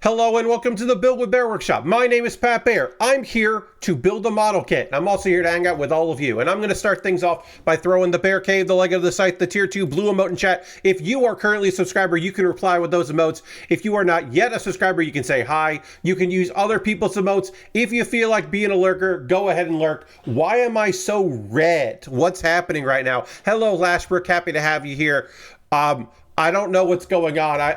Hello and welcome to the Build with Bear Workshop. My name is Pat Bear. I'm here to build a model kit. I'm also here to hang out with all of you. And I'm going to start things off by throwing the Bear Cave, the Lego of the site, the Tier 2 blue emote in chat. If you are currently a subscriber, you can reply with those emotes. If you are not yet a subscriber, you can say hi. You can use other people's emotes. If you feel like being a lurker, go ahead and lurk. Why am I so red? What's happening right now? Hello, Lashbrook. Happy to have you here. I don't know what's going on.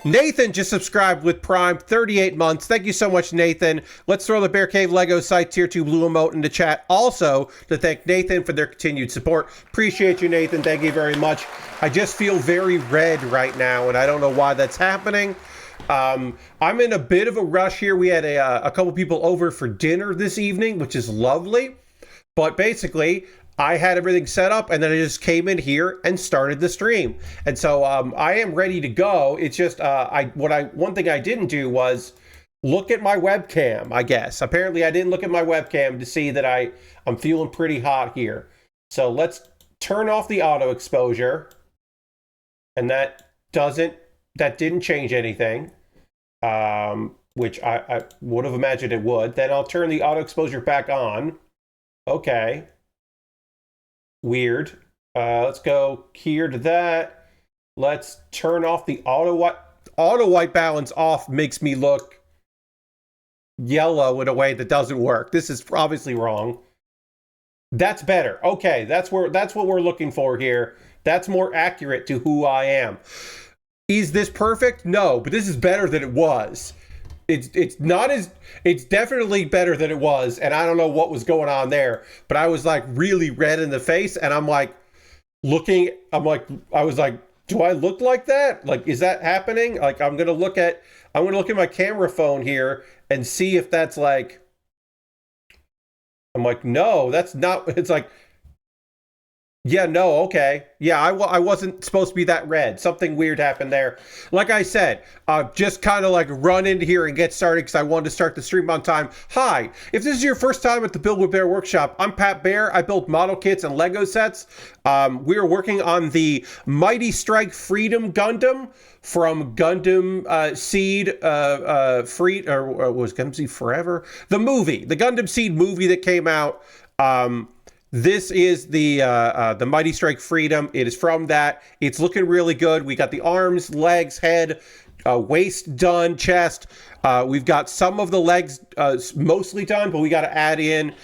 Nathan just subscribed with Prime, 38 months. Thank you so much, Nathan. Let's throw the Bear Cave Lego site Tier 2 blue emote into chat. Also, to thank Nathan for their continued support. Appreciate you, Nathan. Thank you very much. I just feel very red right now, and I don't know why that's happening. I'm in a bit of a rush here. We had a couple people over for dinner this evening, which is lovely. But basically, I had everything set up, and then I just came in here and started the stream. And so I am ready to go. It's just one thing I didn't do was look at my webcam, I guess. Apparently, I didn't look at my webcam to see that I'm feeling pretty hot here. So let's turn off the auto exposure, and that didn't change anything, which I would have imagined it would. Then I'll turn the auto exposure back on. Okay. Weird. Let's go here to that. Let's turn off the auto white balance off. Makes me look yellow in a way that doesn't work. This is obviously wrong. That's better. Okay, that's what we're looking for here. That's more accurate to who I am. Is this perfect? No, but this is better than it was. It's definitely better than it was, and I don't know what was going on there, but I was like really red in the face, and I'm like I was like, do I look like that? Like, is that happening? Like, I'm gonna look at my camera phone here and see if that's like, I'm like, no, that's not. It's like, yeah, no, okay. Yeah, I wasn't supposed to be that red. Something weird happened there. Like I said, just kind of like run into here and get started because I wanted to start the stream on time. Hi, if this is your first time at the Build with Bear Workshop, I'm Pat Bear. I build model kits and Lego sets. We are working on the Mighty Strike Freedom Gundam from Gundam Seed Free, or was Gundam Seed Forever? The Gundam Seed movie that came out. This is the Mighty Strike Freedom. It is from that. It's looking really good. We got the arms, legs, head, waist done, chest. We've got some of the legs mostly done, but we got to add in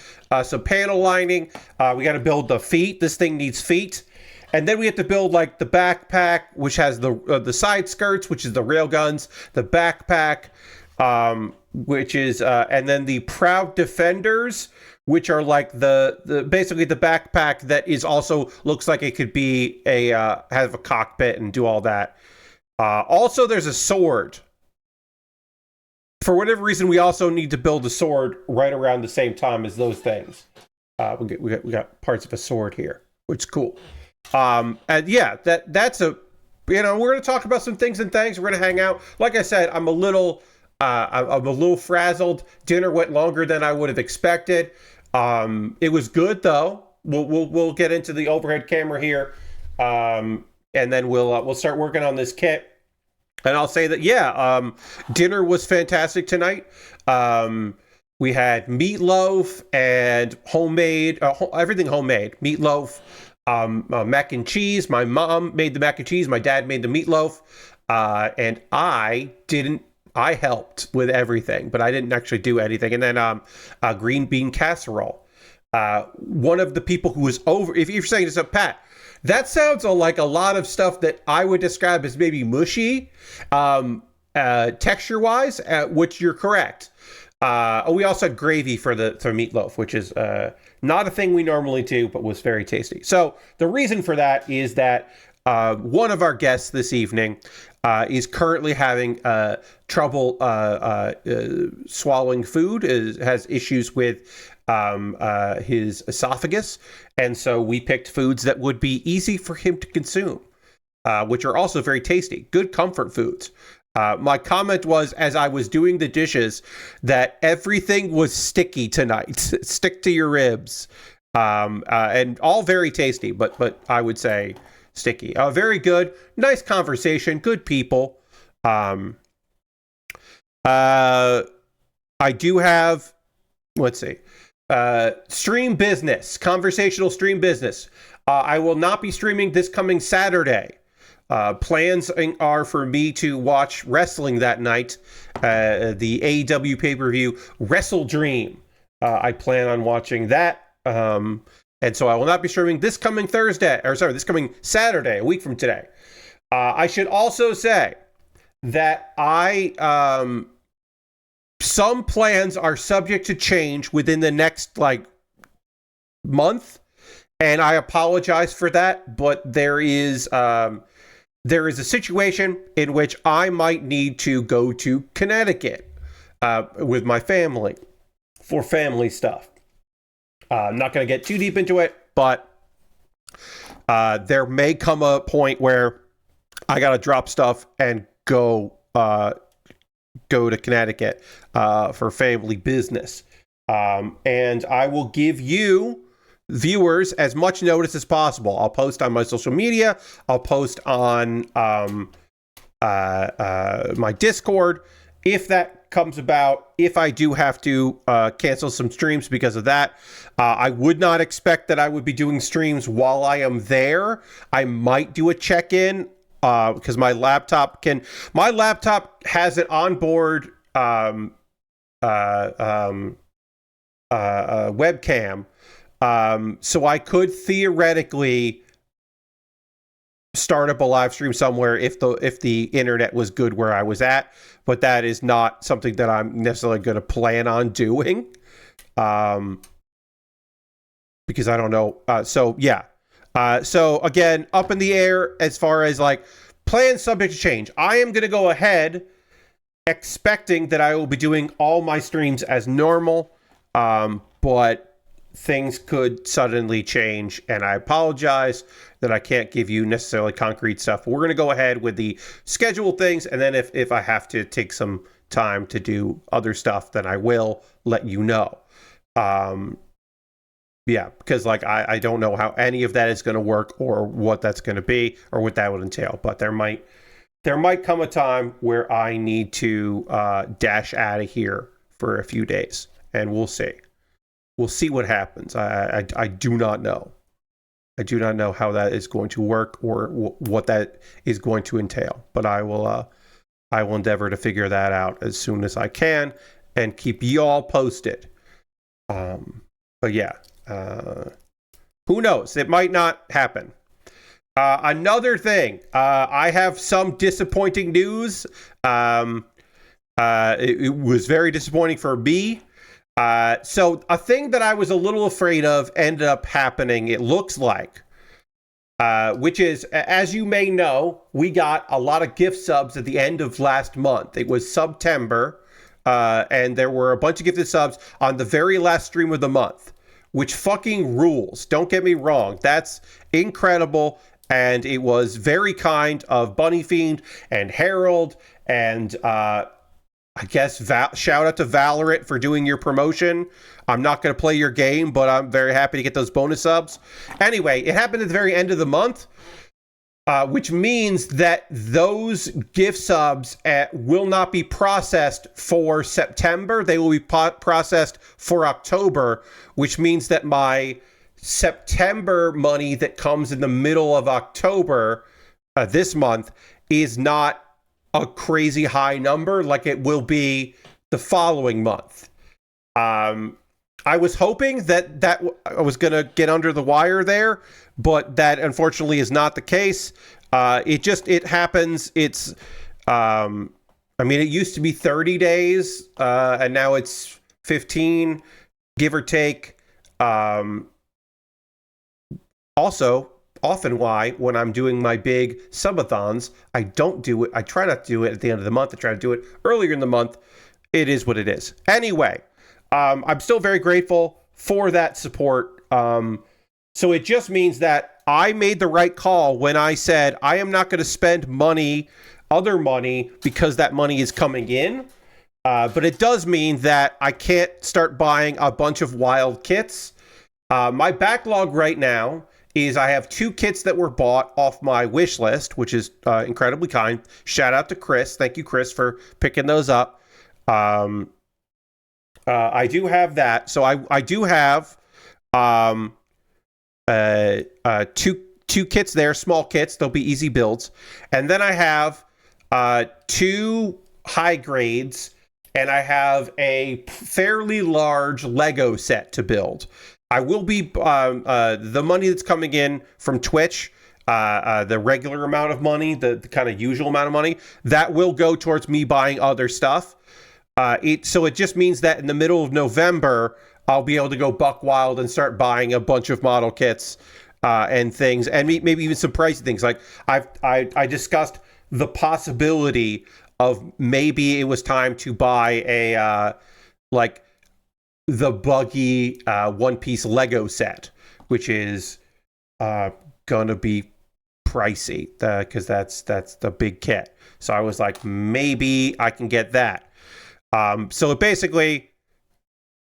some panel lining. We got to build the feet. This thing needs feet. And then we have to build like the backpack, which has the side skirts, which is the rail guns, the backpack, which is, and then the Proud Defenders, which are like the basically the backpack that is also looks like it could be have a cockpit and do all that. Also, there's a sword. For whatever reason, we also need to build a sword right around the same time as those things. We got parts of a sword here, which is cool. And yeah, that's a, we're going to talk about some things and things. We're going to hang out. Like I said, I'm a little frazzled. Dinner went longer than I would have expected. It was good though. We'll get into the overhead camera here, and then we'll start working on this kit. And I'll say that dinner was fantastic tonight. We had meatloaf and homemade, everything homemade. Meatloaf, mac and cheese. My mom made the mac and cheese. My dad made the meatloaf, and I helped with everything, but I didn't actually do anything. And then a green bean casserole. One of the people who was over, if you're saying this, Pat, that sounds like a lot of stuff that I would describe as maybe mushy, texture-wise, which you're correct. We also had gravy for meatloaf, which is not a thing we normally do, but was very tasty. So the reason for that is that one of our guests this evening is currently having trouble swallowing food, has issues with his esophagus, and so we picked foods that would be easy for him to consume, which are also very tasty, good comfort foods. My comment was, as I was doing the dishes, that everything was sticky tonight. Stick to your ribs, and all very tasty, but I would say sticky. Very good, nice conversation, good people. I do have, let's see, stream business, conversational stream business. I will not be streaming this coming Saturday. Plans are for me to watch wrestling that night, the AEW pay-per-view Wrestle Dream. I plan on watching that. And so I will not be streaming this coming this coming Saturday, a week from today. I should also say that some plans are subject to change within the next month, and I apologize for that, but there is a situation in which I might need to go to Connecticut with my family for family stuff. I'm not going to get too deep into it, but there may come a point where I got to drop stuff and go to Connecticut for family business. And I will give you, viewers, as much notice as possible. I'll post on my social media. I'll post on my Discord if that comes about. If I do have to cancel some streams because of that, I would not expect that I would be doing streams while I am there. I might do a check-in because my laptop has an onboard webcam, so I could theoretically start up a live stream somewhere if the internet was good where I was at, but that is not something that I'm necessarily going to plan on doing, because I don't know. So again, up in the air as far as plans subject to change. I am going to go ahead expecting that I will be doing all my streams as normal, but things could suddenly change, and I apologize that I can't give you necessarily concrete stuff. We're going to go ahead with the scheduled things, and then if I have to take some time to do other stuff, then I will let you know. Because I don't know how any of that is going to work or what that's going to be or what that would entail, but there might come a time where I need to dash out of here for a few days, and we'll see. We'll see what happens. I do not know. I do not know how that is going to work or what that is going to entail. But I will endeavor to figure that out as soon as I can and keep y'all posted. But yeah, who knows? It might not happen. Another thing, I have some disappointing news. It was very disappointing for me. So a thing that I was a little afraid of ended up happening, it looks like, which is, as you may know, we got a lot of gift subs at the end of last month. It was September, and there were a bunch of gifted subs on the very last stream of the month, which fucking rules. Don't get me wrong. That's incredible, and it was very kind of Bunny Fiend and Harold and I guess shout out to Valorant for doing your promotion. I'm not going to play your game, but I'm very happy to get those bonus subs. Anyway, it happened at the very end of the month, which means that those gift subs will not be processed for September. They will be processed for October, which means that my September money that comes in the middle of October this month is not a crazy high number like it will be the following month. I was hoping that I was going to get under the wire there, but that unfortunately is not the case. It happens. It's, it used to be 30 days, and now it's 15, give or take. Also, often why, when I'm doing my big subathons, I don't do it. I try not to do it at the end of the month. I try to do it earlier in the month. It is what it is. Anyway, I'm still very grateful for that support. So it just means that I made the right call when I said I am not going to spend other money, because that money is coming in. But it does mean that I can't start buying a bunch of wild kits. My backlog right now is I have 2 kits that were bought off my wish list, which is incredibly kind. Shout out to Chris. Thank you, Chris, for picking those up. Um, I do have that. So I do have um, two kits there, small kits. They'll be easy builds. And then I have two high grades, and I have a fairly large Lego set to build. I will be the money that's coming in from Twitch, the regular amount of money, the kind of usual amount of money, that will go towards me buying other stuff. So it just means that in the middle of November, I'll be able to go buck wild and start buying a bunch of model kits and things, and maybe even some pricey things. Like I discussed the possibility of maybe it was time to buy a like the buggy One Piece Lego set, which is gonna be pricey because that's the big kit. So I was like, maybe I can get that. So basically,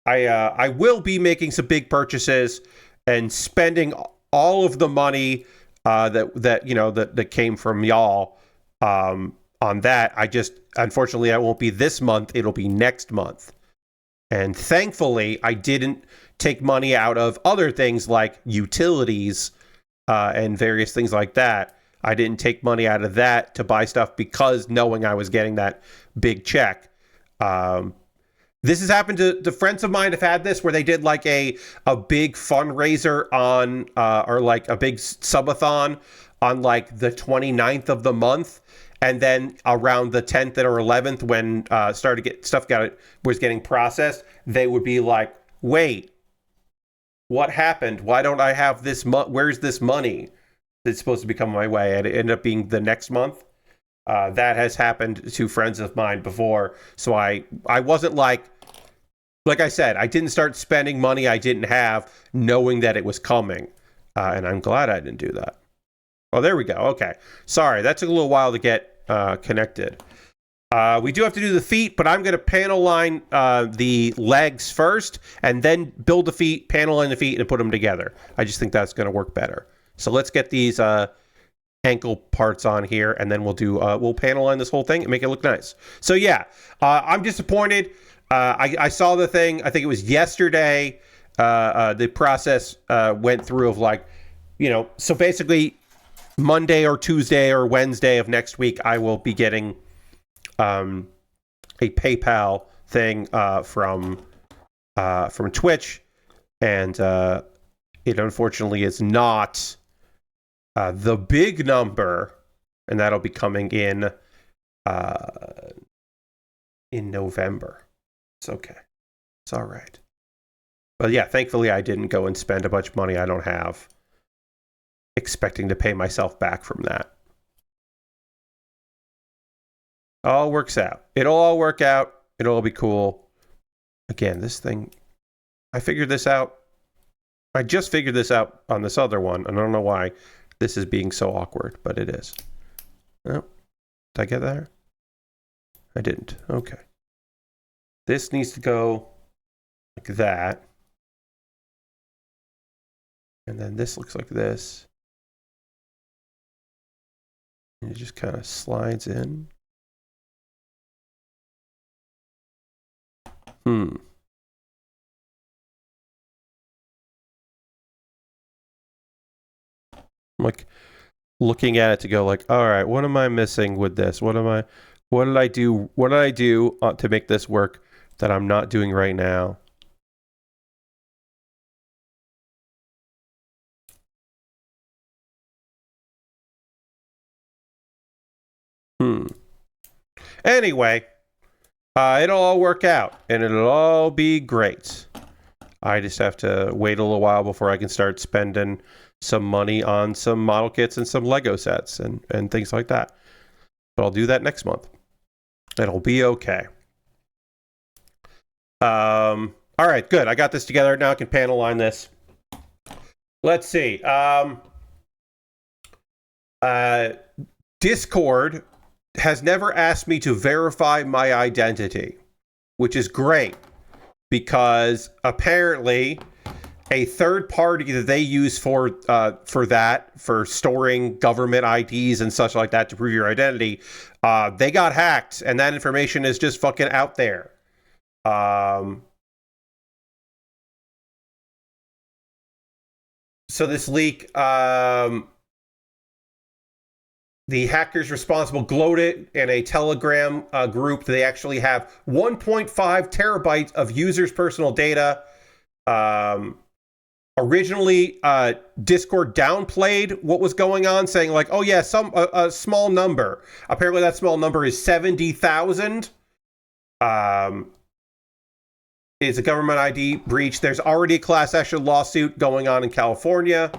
I will be making some big purchases and spending all of the money that came from y'all on that. Unfortunately, that won't be this month. It'll be next month. And thankfully, I didn't take money out of other things like utilities and various things like that. I didn't take money out of that to buy stuff because knowing I was getting that big check. This has happened to friends of mine have had this where they did like a big fundraiser on or like a big subathon on like the 29th of the month. And then around the 10th or 11th, when was getting processed, they would be like, wait, what happened? Why don't I have this? Where's this money that's supposed to be coming my way? And it ended up being the next month. That has happened to friends of mine before. So I wasn't like I said, I didn't start spending money I didn't have knowing that it was coming. And I'm glad I didn't do that. Oh, there we go. Okay. Sorry, that took a little while to get connected. We do have to do the feet, but I'm going to panel line the legs first and then build the feet, panel line the feet, and put them together. I just think that's going to work better. So let's get these ankle parts on here, and then we'll panel line this whole thing and make it look nice. So yeah, I'm disappointed. I saw the thing, I think it was yesterday. The process went through of so basically Monday or Tuesday or Wednesday of next week, I will be getting a PayPal thing from Twitch, and it unfortunately is not the big number, and that'll be coming in November. It's okay. It's all right. But yeah, thankfully I didn't go and spend a bunch of money I don't have, expecting to pay myself back from that. All works out. It'll all work out. It'll all be cool. Again, this thing, I figured this out. I just figured this out on this other one, and I don't know why this is being so awkward, but it is. Oh, did I get there? I didn't. Okay. This needs to go like that. And then this looks like this. And it just kind of slides in. I'm like looking at it to go like, all right, what am I missing with this? What did I do to make this work that I'm not doing right now? Anyway, it'll all work out, and it'll all be great. I just have to wait a little while before I can start spending some money on some model kits and some Lego sets and things like that. But I'll do that next month. It'll be okay. All right, good. I got this together. Now I can panel line this. Let's see. Discord has never asked me to verify my identity, which is great because apparently a third party that they use for storing government IDs and such like that to prove your identity, they got hacked, and that information is just fucking out there. So this leak, the hackers responsible gloated in a Telegram group. They actually have 1.5 terabytes of users' personal data. Originally, Discord downplayed what was going on, saying like, "Oh yeah, a small number." Apparently, that small number is 70,000. It's a government ID breach. There's already a class action lawsuit going on in California.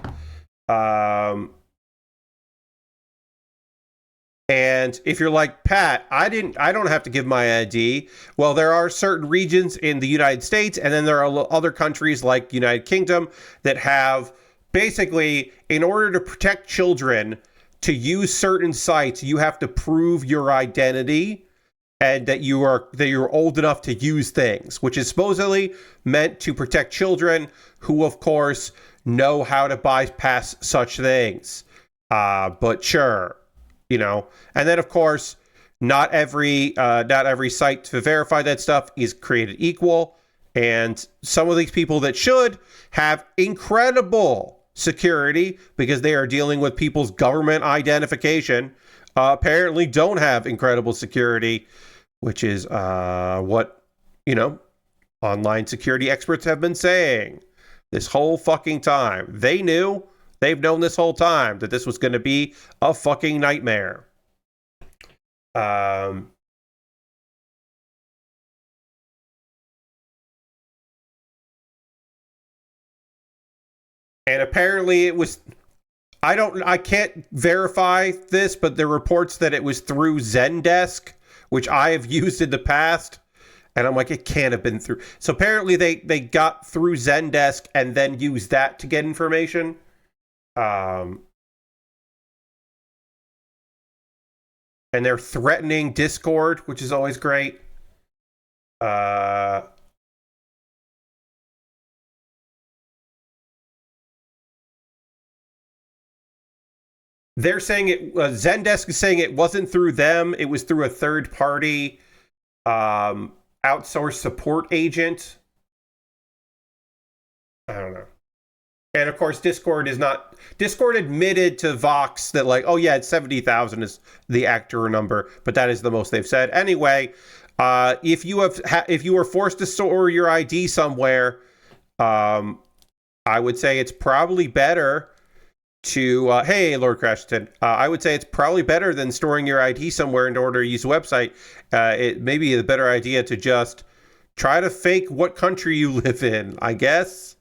And if you're like, Pat, I don't have to give my ID. Well, there are certain regions in the United States, and then there are other countries like United Kingdom that have basically, in order to protect children, to use certain sites, you have to prove your identity and that you're old enough to use things, which is supposedly meant to protect children who, of course, know how to bypass such things. But sure. And then of course, not every site to verify that stuff is created equal, and some of these people that should have incredible security because they are dealing with people's government identification apparently don't have incredible security, which is what online security experts have been saying this whole fucking time. They've known this whole time that this was going to be a fucking nightmare. And apparently it was, I can't verify this, but there are reports that it was through Zendesk, which I have used in the past. And I'm like, it can't have been through. So apparently they got through Zendesk and then used that to get information. And they're threatening Discord, which is always great. They're saying it. Zendesk is saying it wasn't through them. It was through a third party outsourced support agent. I don't know. And of course, Discord admitted to Vox that like, oh yeah, it's 70,000 is the actual number, but that is the most they've said. Anyway, if you were forced to store your ID somewhere, I would say it's probably better to hey, Lord Crashton, I would say it's probably better than storing your ID somewhere in order to use a website. It may be a better idea to just try to fake what country you live in, I guess.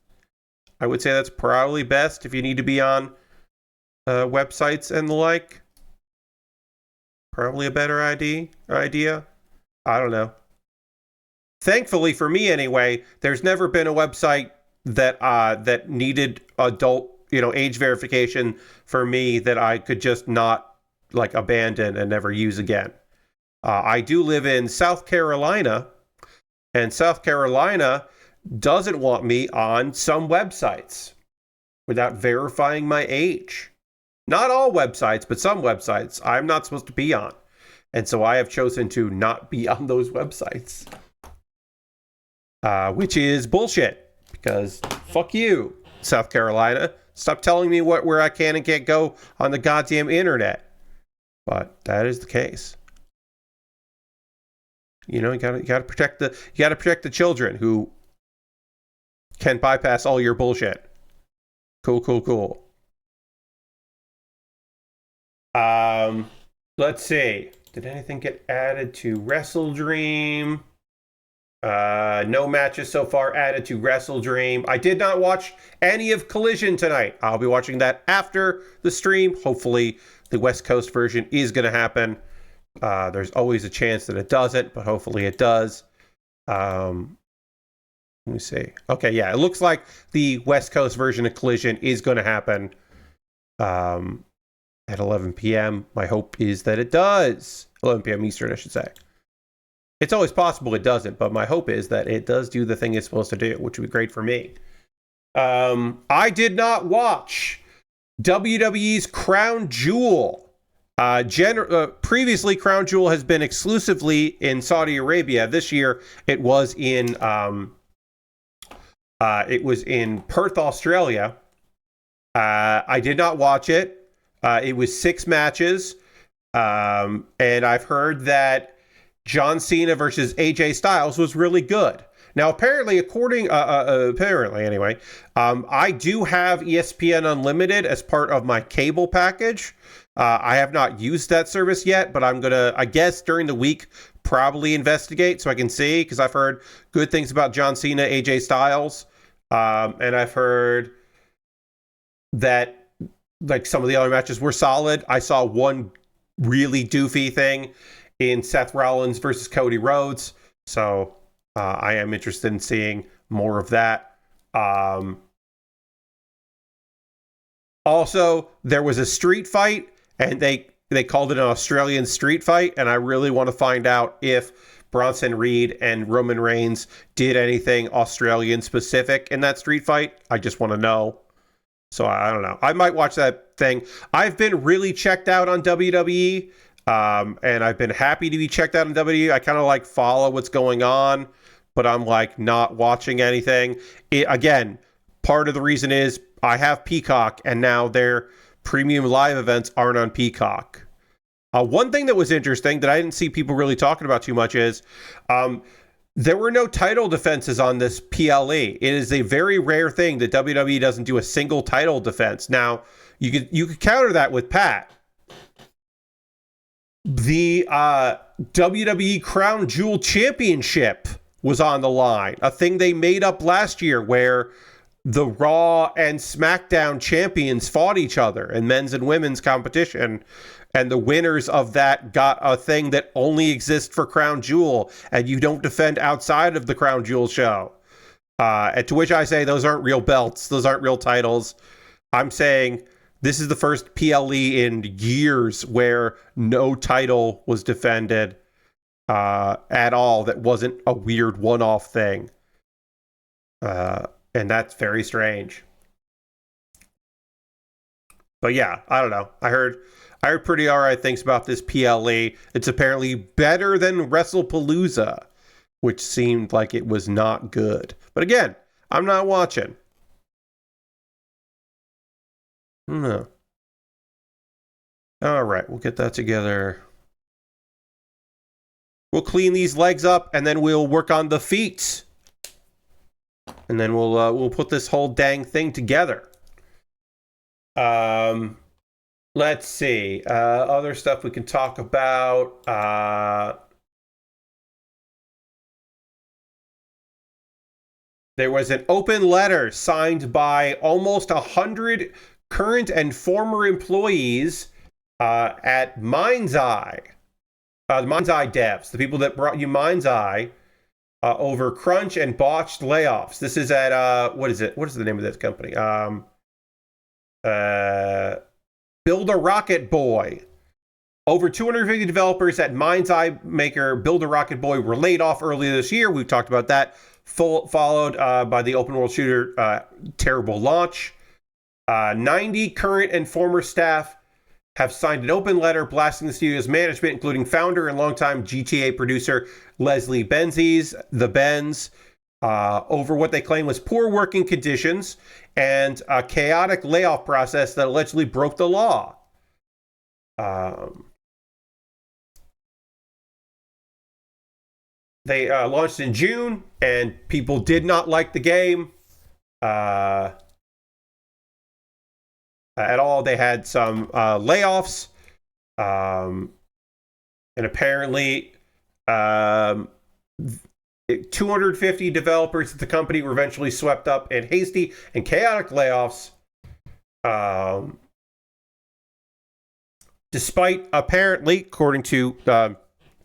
I would say that's probably best if you need to be on websites and the like. Probably a better idea. I don't know. Thankfully for me anyway, there's never been a website that needed adult, age verification for me that I could just not like abandon and never use again. I do live in South Carolina, and South Carolina doesn't want me on some websites without verifying my age. Not all websites, but some websites I'm not supposed to be on. And so I have chosen to not be on those websites. Which is bullshit, because fuck you, South Carolina. Stop telling me where I can and can't go on the goddamn internet. But that is the case. You gotta protect the children who can bypass all your bullshit. Cool. Let's see. Did anything get added to Wrestle Dream? No matches so far added to Wrestle Dream. I did not watch any of Collision tonight. I'll be watching that after the stream. Hopefully the West Coast version is going to happen. There's always a chance that it doesn't, but hopefully it does. Let me see. Okay, yeah, it looks like the West Coast version of Collision is going to happen at 11 p.m. My hope is that it does. 11 p.m. Eastern, I should say. It's always possible it doesn't, but my hope is that it does do the thing it's supposed to do, which would be great for me. I did not watch WWE's Crown Jewel Previously, Crown Jewel has been exclusively in Saudi Arabia. This year, it was in Perth, Australia. I did not watch it. It was 6 matches, and I've heard that John Cena versus AJ Styles was really good. Now, apparently, apparently anyway, I do have ESPN Unlimited as part of my cable package. I have not used that service yet, but I'm gonna, I guess, during the week, probably investigate so I can see, because I've heard good things about John Cena, AJ Styles, and I've heard that like some of the other matches were solid. I saw one really doofy thing in Seth Rollins versus Cody Rhodes, so I am interested in seeing more of that. Also, there was a street fight, and they called it an Australian street fight, and I really want to find out if Bronson Reed and Roman Reigns did anything Australian specific in that street fight. I just want to know. So I don't know. I might watch that thing. I've been really checked out on WWE, and I've been happy to be checked out on WWE. I kind of like follow what's going on, but I'm like not watching anything. Again, part of the reason is I have Peacock, and now their premium live events aren't on Peacock. One thing that was interesting that I didn't see people really talking about too much is there were no title defenses on this PLE. It is a very rare thing that WWE doesn't do a single title defense. Now, you could counter that with Pat. The WWE Crown Jewel Championship was on the line, a thing they made up last year where the Raw and SmackDown champions fought each other in men's and women's competition, and the winners of that got a thing that only exists for Crown Jewel, and you don't defend outside of the Crown Jewel show. And to which I say, those aren't real belts. Those aren't real titles. I'm saying this is the first PLE in years where no title was defended at all that wasn't a weird one-off thing. And that's very strange. But yeah, I don't know. I heard pretty alright things about this PLE. It's apparently better than WrestlePalooza, which seemed like it was not good. But again, I'm not watching. No. Alright, we'll get that together. We'll clean these legs up, and then we'll work on the feet. And then we'll put this whole dang thing together. Let's see. Other stuff we can talk about. There was an open letter signed by almost 100 current and former employees at Mind's Eye. The Mind's Eye devs, the people that brought you Mind's Eye, over crunch and botched layoffs. This is at what is it? What is the name of this company? Build a Rocket Boy. Over 250 developers at Mind's Eye maker Build a Rocket Boy were laid off earlier this year. We've talked about that. Followed by the open world shooter terrible launch. 90 current and former staff have signed an open letter blasting the studio's management, including founder and longtime GTA producer Leslie Benzies, the Benz, over what they claim was poor working conditions and a chaotic layoff process that allegedly broke the law. They launched in June, and people did not like the game at all. They had some layoffs, and apparently 250 developers at the company were eventually swept up in hasty and chaotic layoffs, despite apparently, according to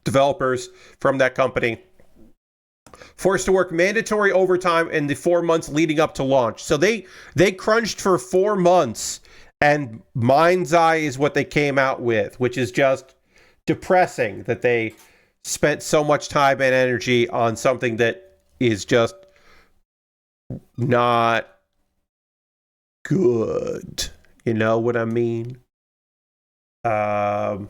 developers from that company, forced to work mandatory overtime in the 4 months leading up to launch. So they crunched for 4 months, and Mind's Eye is what they came out with, which is just depressing that they spent so much time and energy on something that is just not good. You know what I mean? Um,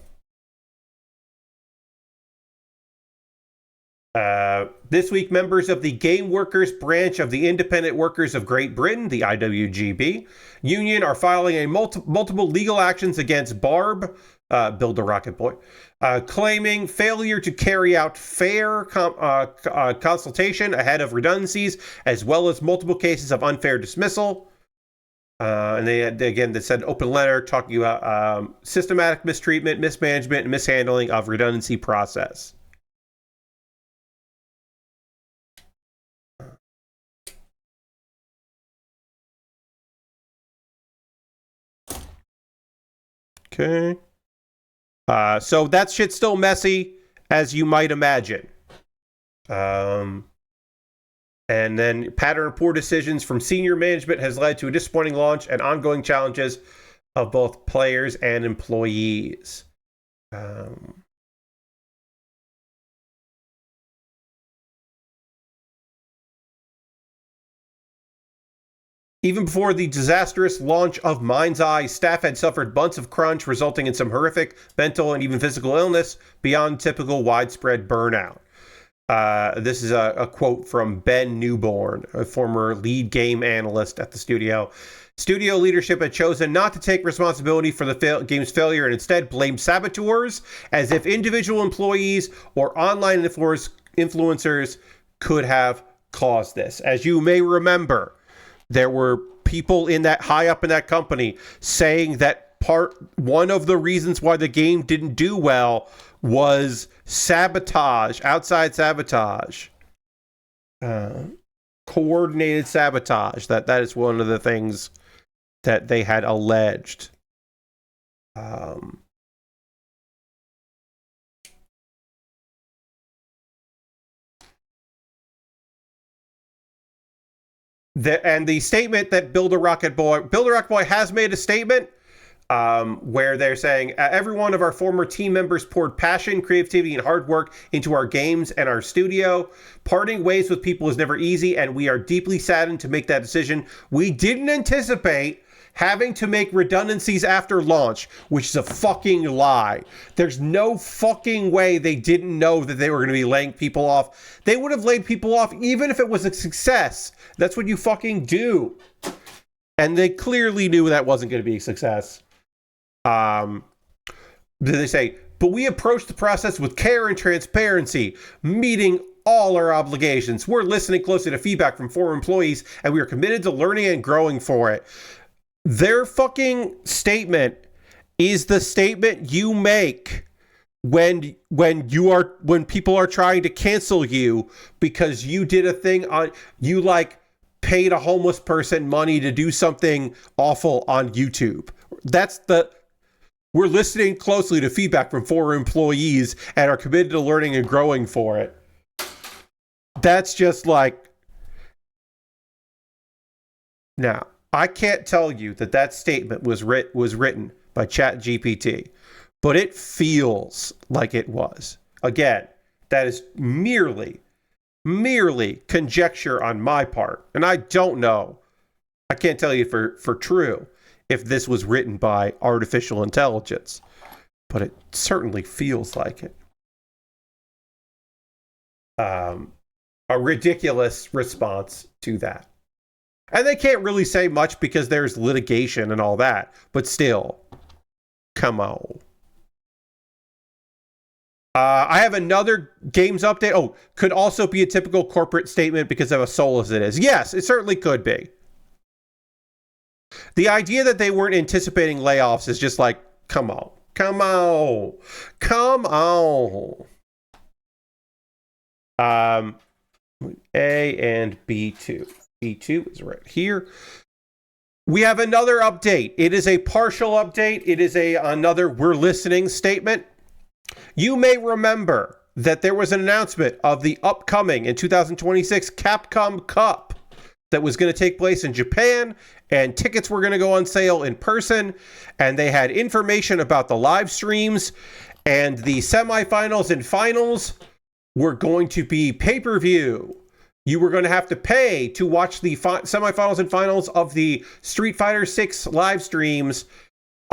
this week, members of the Game Workers branch of the Independent Workers of Great Britain, the IWGB, union are filing a multiple legal actions against Barb, Build a Rocket Boy, claiming failure to carry out fair consultation ahead of redundancies, as well as multiple cases of unfair dismissal. And they said open letter talking about systematic mistreatment, mismanagement, and mishandling of redundancy process. Okay. So that shit's still messy, as you might imagine. And then pattern of poor decisions from senior management has led to a disappointing launch and ongoing challenges of both players and employees. Even before the disastrous launch of Mind's Eye, staff had suffered months of crunch, resulting in some horrific mental and even physical illness beyond typical widespread burnout. This is a quote from Ben Newborn, a former lead game analyst at the studio. Studio leadership had chosen not to take responsibility for the game's failure and instead blamed saboteurs, as if individual employees or online influencers could have caused this. As you may remember, there were people in that high up in that company saying that one of the reasons why the game didn't do well was sabotage, outside sabotage, coordinated sabotage. That is one of the things that they had alleged. And the statement that Build a Rocket Boy has made a statement where they're saying every one of our former team members poured passion, creativity, and hard work into our games and our studio. Parting ways with people is never easy, and we are deeply saddened to make that decision. We didn't anticipate having to make redundancies after launch, which is a fucking lie. There's no fucking way they didn't know that they were going to be laying people off. They would have laid people off even if it was a success. That's what you fucking do. And they clearly knew that wasn't going to be a success. They say, but we approached the process with care and transparency, meeting all our obligations. We're listening closely to feedback from former employees, and we are committed to learning and growing for it. Their fucking statement is the statement you make when people are trying to cancel you because you did a thing you paid a homeless person money to do something awful on YouTube. We're listening closely to feedback from former employees and are committed to learning and growing for it. That's just now. I can't tell you that statement was written by ChatGPT, but it feels like it was. Again, that is merely conjecture on my part, and I don't know. I can't tell you for true if this was written by artificial intelligence, but it certainly feels like it. A ridiculous response to that. And they can't really say much because there's litigation and all that. But still, come on. I have another games update. Oh, could also be a typical corporate statement because of as soulless it is. Yes, it certainly could be. The idea that they weren't anticipating layoffs is just come on. Come on. Come on. A and B2. B2 is right here. We have another update. It is a partial update. It is another we're listening statement. You may remember that there was an announcement of the upcoming in 2026 Capcom Cup that was going to take place in Japan, and tickets were going to go on sale in person, and they had information about the live streams, and the semifinals and finals were going to be pay-per-view. You were going to have to pay to watch the semifinals and finals of the Street Fighter 6 live streams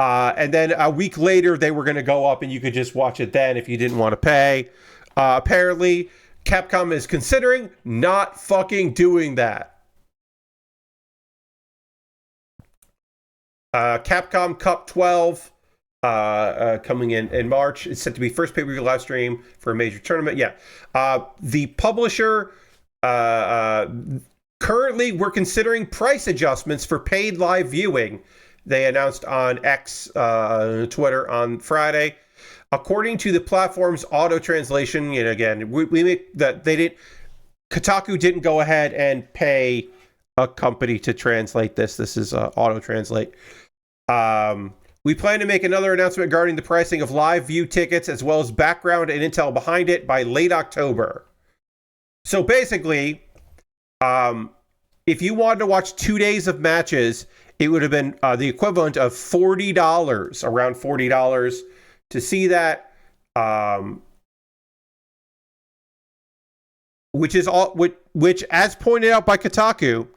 And then a week later, they were going to go up and you could just watch it then if you didn't want to pay. Apparently, Capcom is considering not fucking doing that. Capcom Cup 12 coming in March. It's set to be first pay-per-view live stream for a major tournament. Yeah. The publisher currently we're considering price adjustments for paid live viewing. They announced on X, Twitter on Friday. According to the platform's auto translation, again, we make that they didn't. Kotaku didn't go ahead and pay a company to translate this. This is auto translate. We plan to make another announcement regarding the pricing of live view tickets as well as background and intel behind it by late October. So basically, if you wanted to watch 2 days of matches, it would have been the equivalent of $40, around $40 to see that. Which is all, which, as pointed out by Kotaku,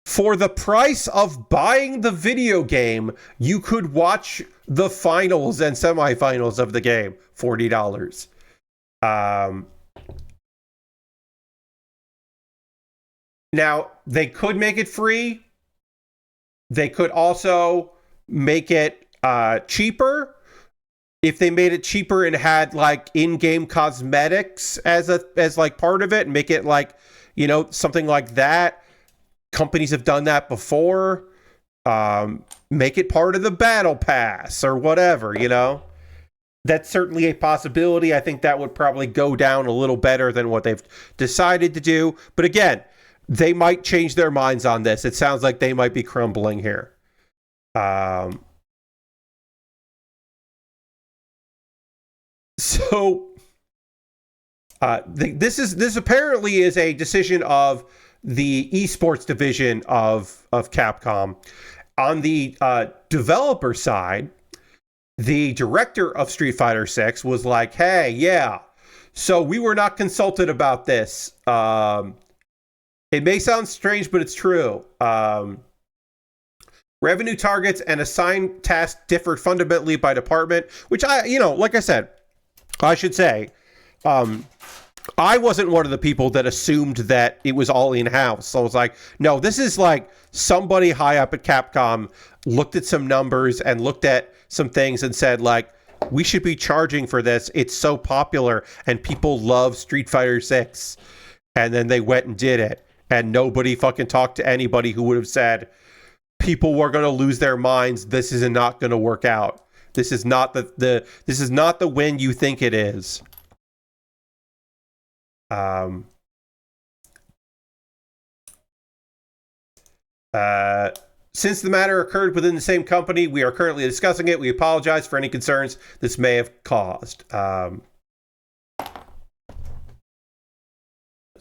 for the price of buying the video game, you could watch the finals and semifinals of the game. $40. Now, they could make it free. They could also make it cheaper. If they made it cheaper and had like in-game cosmetics as like part of it, and make it like, something like that. Companies have done that before. Make it part of the battle pass or whatever, That's certainly a possibility. I think that would probably go down a little better than what they've decided to do. But again, they might change their minds on this. It sounds like they might be crumbling here. So this apparently is a decision of the esports division of Capcom. On the developer side, the director of Street Fighter 6 was like, hey, yeah, so we were not consulted about this. It may sound strange, but it's true. Revenue targets and assigned tasks differed fundamentally by department, which like I said, I should say, I wasn't one of the people that assumed that it was all in-house. So I was like, no, this is like somebody high up at Capcom looked at some numbers and looked at some things and said, like, we should be charging for this. It's so popular and people love Street Fighter 6. And then they went and did it. And nobody fucking talked to anybody who would have said, people were going to lose their minds. This is not going to work out. This is not this is not the win you think it is. Since the matter occurred within the same company, we are currently discussing it. We apologize for any concerns this may have caused.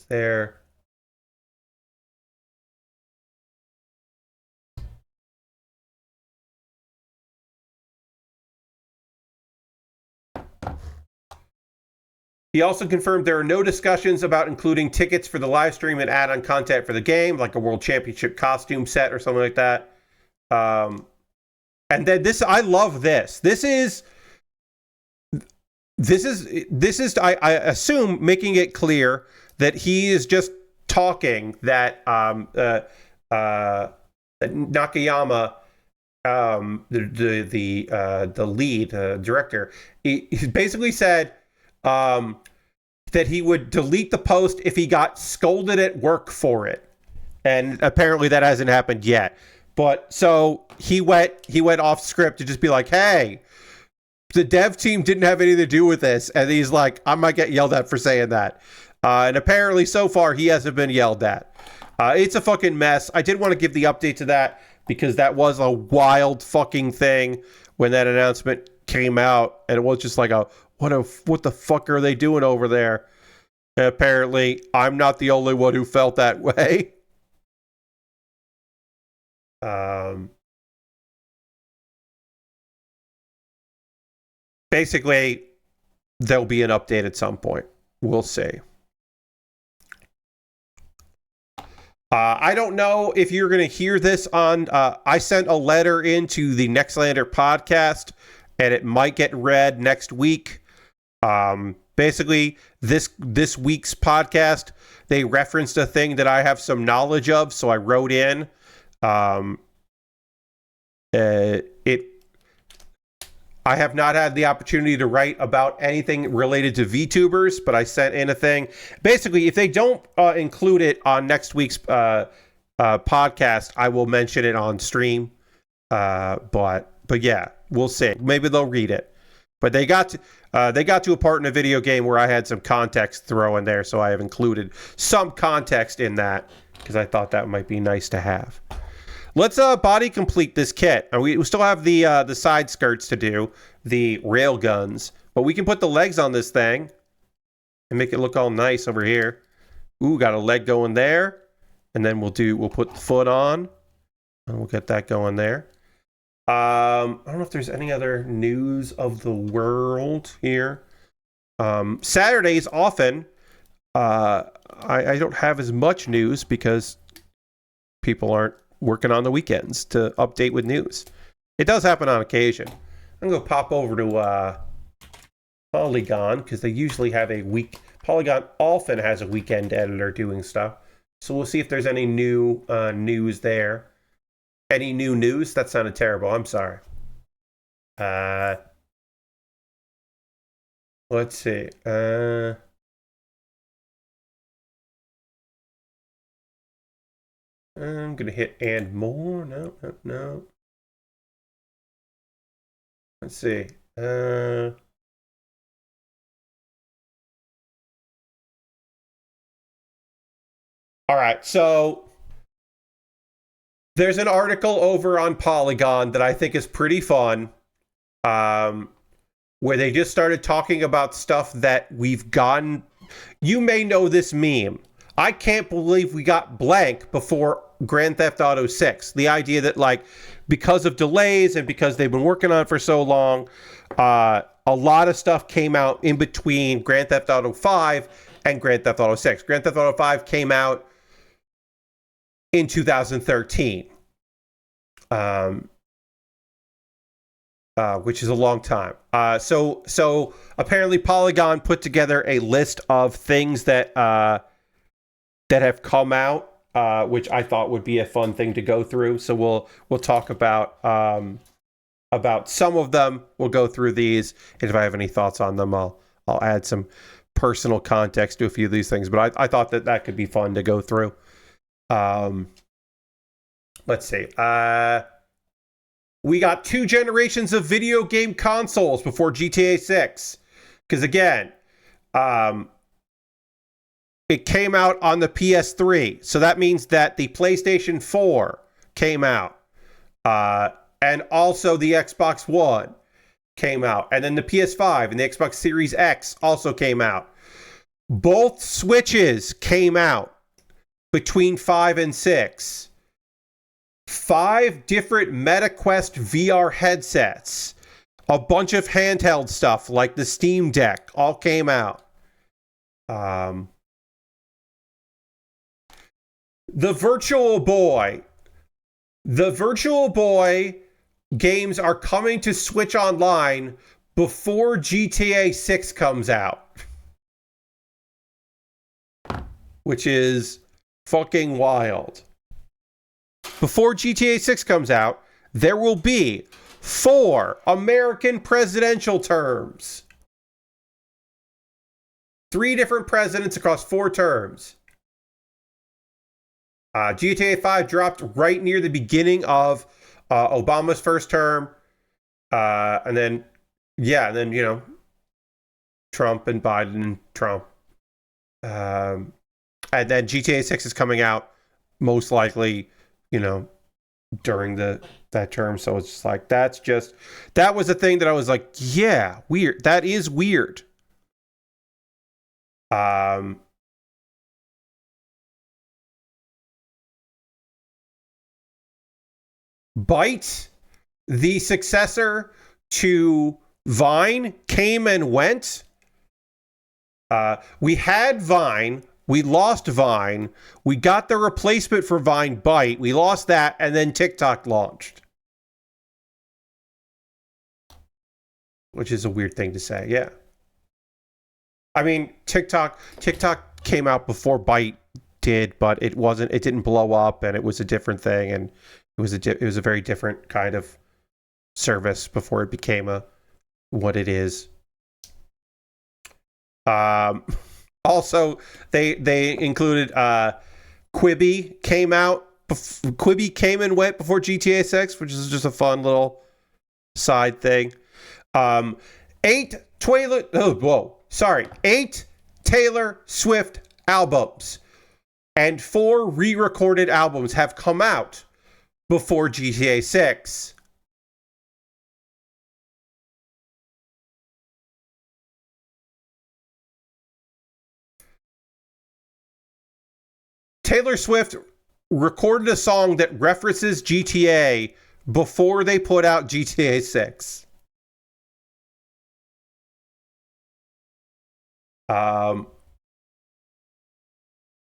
There. He also confirmed there are no discussions about including tickets for the live stream and add-on content for the game, like a World Championship costume set or something like that. And then this, I love this. This is, I assume, making it clear that he is just talking that that Nakayama, the lead director, he basically said that he would delete the post if he got scolded at work for it, and apparently that hasn't happened yet. But so he went off script to just be like, hey, the dev team didn't have anything to do with this, and he's like, I might get yelled at for saying that. And apparently so far he hasn't been yelled at. It's a fucking mess. I did want to give the update to that because that was a wild fucking thing when that announcement came out, and it was just like what the fuck are they doing over there? And apparently, I'm not the only one who felt that way. Basically, there'll be an update at some point. We'll see. I don't know if you're going to hear this on. I sent a letter into the Nextlander podcast, and it might get read next week. Basically, this week's podcast, they referenced a thing that I have some knowledge of, so I wrote in. I have not had the opportunity to write about anything related to VTubers, but I sent in a thing. Basically, if they don't include it on next week's podcast, I will mention it on stream. But yeah, we'll see. Maybe they'll read it. But they got to a part in a video game where I had some context throw in there, so I have included some context in that because I thought that might be nice to have. Let's body complete this kit. And we still have the side skirts to do, the rail guns, but we can put the legs on this thing and make it look all nice over here. Ooh, got a leg going there, and then we'll put the foot on, and we'll get that going there. I don't know if there's any other news of the world here. Saturdays often, I don't have as much news because people aren't working on the weekends to update with news. It does happen on occasion. I'm going to pop over to Polygon because they usually have a week. Polygon often has a weekend editor doing stuff. So we'll see if there's any new news there. Any new news? That sounded terrible. I'm sorry. Let's see. I'm going to hit and more. No. Let's see. All right. So there's an article over on Polygon that I think is pretty fun, where they just started talking about stuff that we've gotten. You may know this meme. I can't believe we got blank before Grand Theft Auto 6. The idea that, like, because of delays and because they've been working on it for so long, a lot of stuff came out in between Grand Theft Auto 5 and Grand Theft Auto 6. Grand Theft Auto 5 came out in 2013, which is a long time. So apparently Polygon put together a list of things that have come out, which I thought would be a fun thing to go through. So we'll talk about some of them. We'll go through these, and if I have any thoughts on them, I'll add some personal context to a few of these things. But I thought that could be fun to go through. Let's see. We got 2 generations of video game consoles before GTA 6. Because again, it came out on the PS3. So that means that the PlayStation 4 came out. And also the Xbox One came out. And then the PS5 and the Xbox Series X also came out. Both Switches came out between 5 and 6. 5 different MetaQuest VR headsets. A bunch of handheld stuff like the Steam Deck all came out. The Virtual Boy games are coming to Switch Online before GTA 6 comes out. Which is fucking wild. Before GTA 6 comes out, there will be 4 American presidential terms. 3 different presidents across 4 terms. GTA 5 dropped right near the beginning of Obama's first term. And then, you know, Trump and Biden and Trump. And then GTA 6 is coming out most likely, you know, during that term. So it's just like, that was a thing that I was like, yeah, weird. That is weird. Byte, the successor to Vine, came and went. We had Vine We lost Vine. We got the replacement for Vine, Byte. We lost that, and then TikTok launched. Which is a weird thing to say, yeah. I mean, TikTok came out before Byte did, but it didn't blow up, and it was a different thing, and it was a very different kind of service before it became what it is. Also, they included Quibi came out. Quibi came and went before GTA 6, which is just a fun little side thing. 8 Taylor Swift albums and 4 re-recorded albums have come out before GTA 6. Taylor Swift recorded a song that references GTA before they put out GTA 6.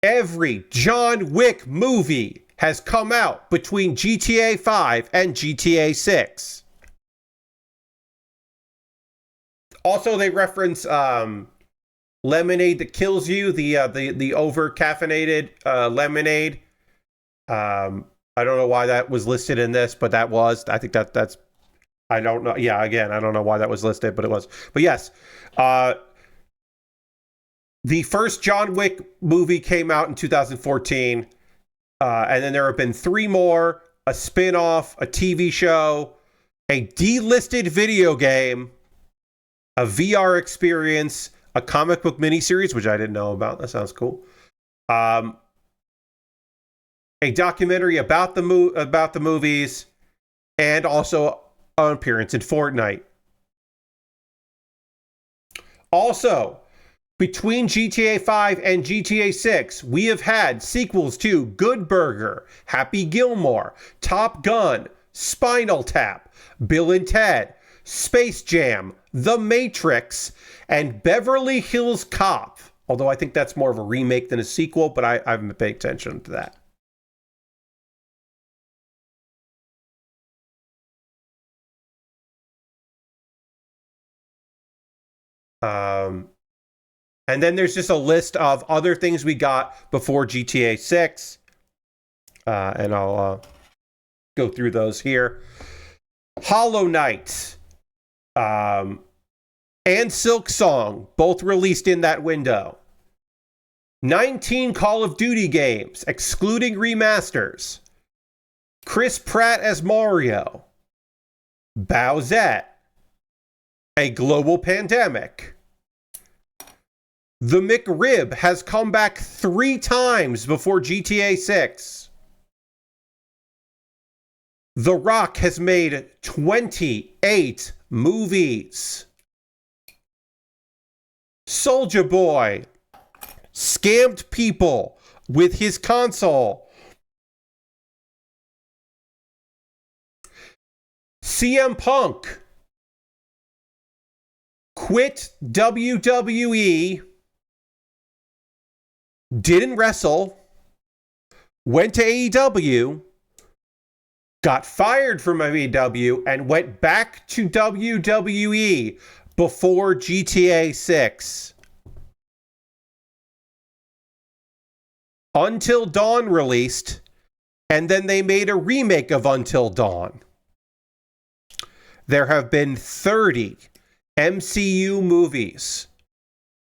Every John Wick movie has come out between GTA 5 and GTA 6. Also, they reference lemonade that kills you, the over caffeinated lemonade. I don't know why that was listed in this, but that was. I think that's. I don't know. Yeah, again, I don't know why that was listed, but it was. But yes, the first John Wick movie came out in 2014, and then there have been 3 more: a spin-off, a TV show, a delisted video game, a VR experience, a comic book miniseries, which I didn't know about. That sounds cool. A documentary about the movies, and also an appearance in Fortnite. Also, between GTA 5 and GTA 6, we have had sequels to Good Burger, Happy Gilmore, Top Gun, Spinal Tap, Bill and Ted, Space Jam, The Matrix, and Beverly Hills Cop. Although I think that's more of a remake than a sequel, but I haven't paid attention to that. And then there's just a list of other things we got before GTA 6. And I'll go through those here. Hollow Knight and Silk Song, both released in that window. 19 Call of Duty games, excluding remasters. Chris Pratt as Mario. Bowsette. A global pandemic. The McRib has come back 3 times before GTA 6. The Rock has made 28 movies. Soulja Boy scammed people with his console. CM Punk quit WWE, didn't wrestle, went to AEW, got fired from AEW, and went back to WWE before GTA 6. Until Dawn released, and then they made a remake of Until Dawn. There have been 30 MCU movies,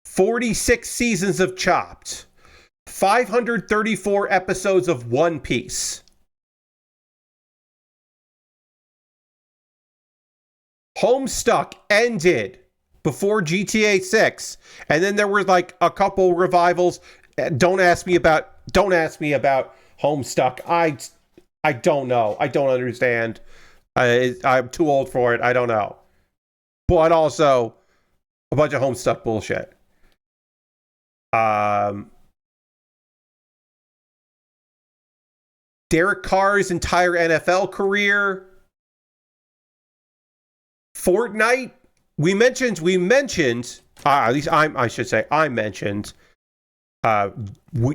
46 seasons of Chopped, 534 episodes of One Piece. Homestuck ended before GTA 6, and then there were like a couple revivals. Don't ask me about Homestuck. I don't know. I don't understand. I'm too old for it. I don't know. But also a bunch of Homestuck bullshit. Derek Carr's entire NFL career. Fortnite. We mentioned. At least I mentioned uh,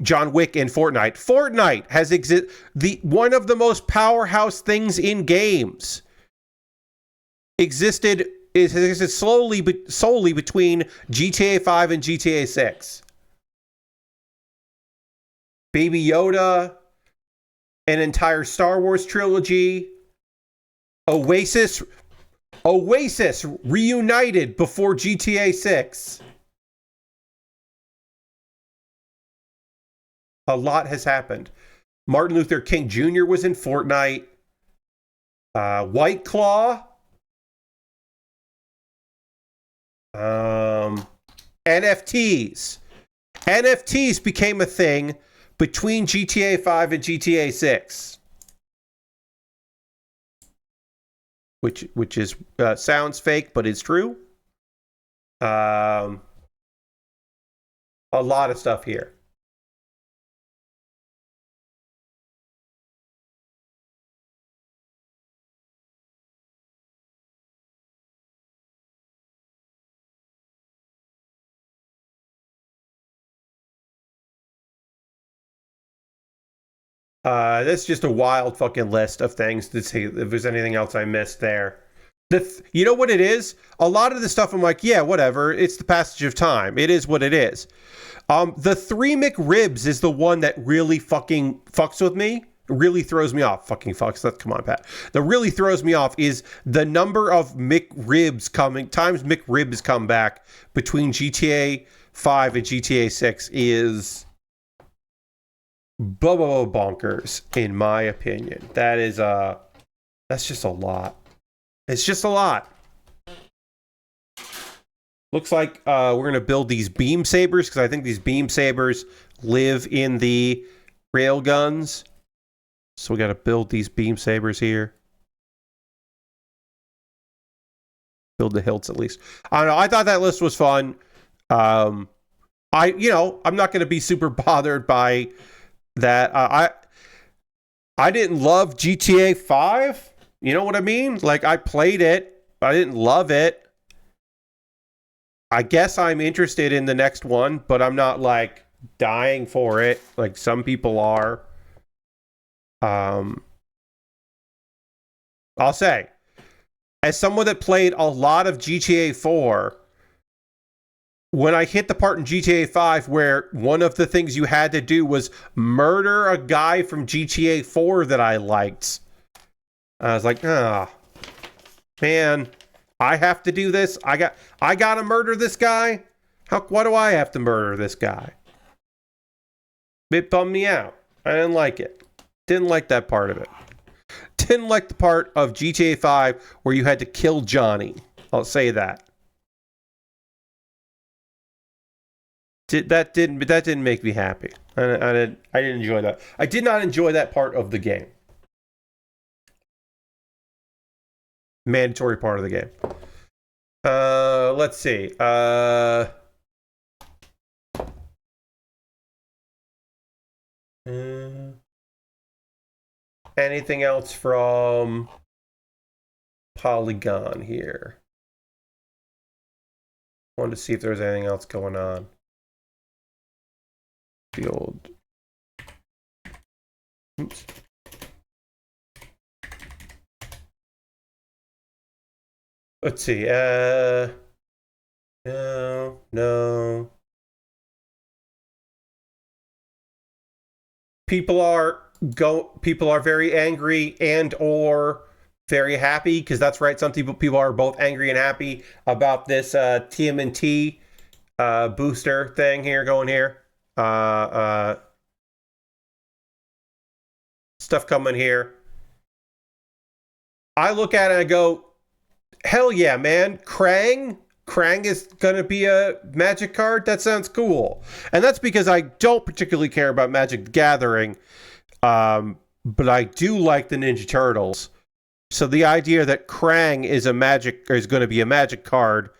John Wick in Fortnite. Fortnite has one of the most powerhouse things in games existed solely between GTA 5 and GTA 6. Baby Yoda, an entire Star Wars trilogy, Oasis reunited before GTA 6. A lot has happened. Martin Luther King Jr. was in Fortnite. White Claw. NFTs. NFTs became a thing between GTA 5 and GTA 6. Which is sounds fake, but it's true. A lot of stuff here. That's just a wild fucking list of things to see if there's anything else I missed there. You know what it is? A lot of the stuff I'm like, yeah, whatever. It's the passage of time. It is what it is. The 3 McRibs is the one that really fucking fucks with me. Really throws me off. Fucking fucks. Come on, Pat. That really throws me off is the number of McRibs times McRibs come back between GTA 5 and GTA 6 is bonkers, in my opinion. That's just a lot. It's just a lot. Looks like we're gonna build these beam sabers because I think these beam sabers live in the rail guns. So we got to build these beam sabers here. Build the hilts at least. I don't know. I thought that list was fun. I'm not going to be super bothered by that. I didn't love GTA 5. You know what I mean? Like, I played it, but I didn't love it. I guess I'm interested in the next one, but I'm not like dying for it like some people are. I'll say, as someone that played a lot of GTA 4, when I hit the part in GTA 5 where one of the things you had to do was murder a guy from GTA 4 that I liked, I was like, man, I have to do this. I gotta murder this guy. Why do I have to murder this guy? It bummed me out. I didn't like it. Didn't like that part of it. Didn't like the part of GTA 5 where you had to kill Johnny. I'll say that. That didn't make me happy. I didn't enjoy that. I did not enjoy that part of the game. Mandatory part of the game. Let's see. Anything else from Polygon here? Wanted to see if there's anything else going on. The old. Oops. Let's see. No. People are very angry and or very happy, because that's right. Some people are both angry and happy about this TMNT booster thing here going here. Stuff coming here. I look at it and I go, hell yeah, man. Krang is gonna be a magic card. That sounds cool. And that's because I don't particularly care about Magic the Gathering, but I do like the Ninja Turtles. So the idea that Krang is going to be a magic card,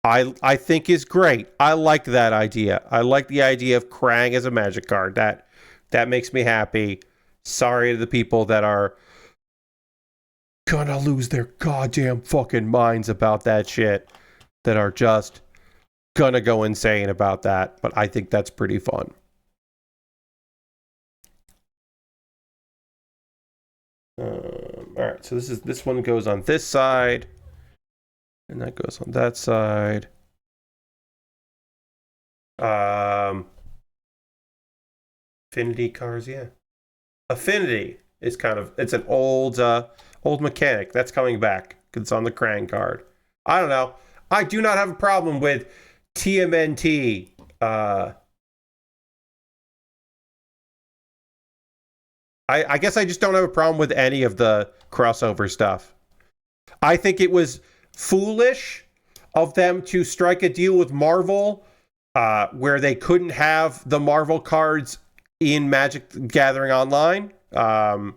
I think is great. I like that idea. I like the idea of Krang as a magic card. That makes me happy. Sorry to the people that are gonna lose their goddamn fucking minds about that shit, that are just gonna go insane about that. But I think that's pretty fun. All right, so this one goes on this side, and that goes on that side. Affinity cars, yeah. Affinity is it's an old mechanic that's coming back because it's on the Krang card. I don't know. I do not have a problem with TMNT. I guess I just don't have a problem with any of the crossover stuff. I think it was foolish of them to strike a deal with Marvel where they couldn't have the Marvel cards in Magic the Gathering Online. I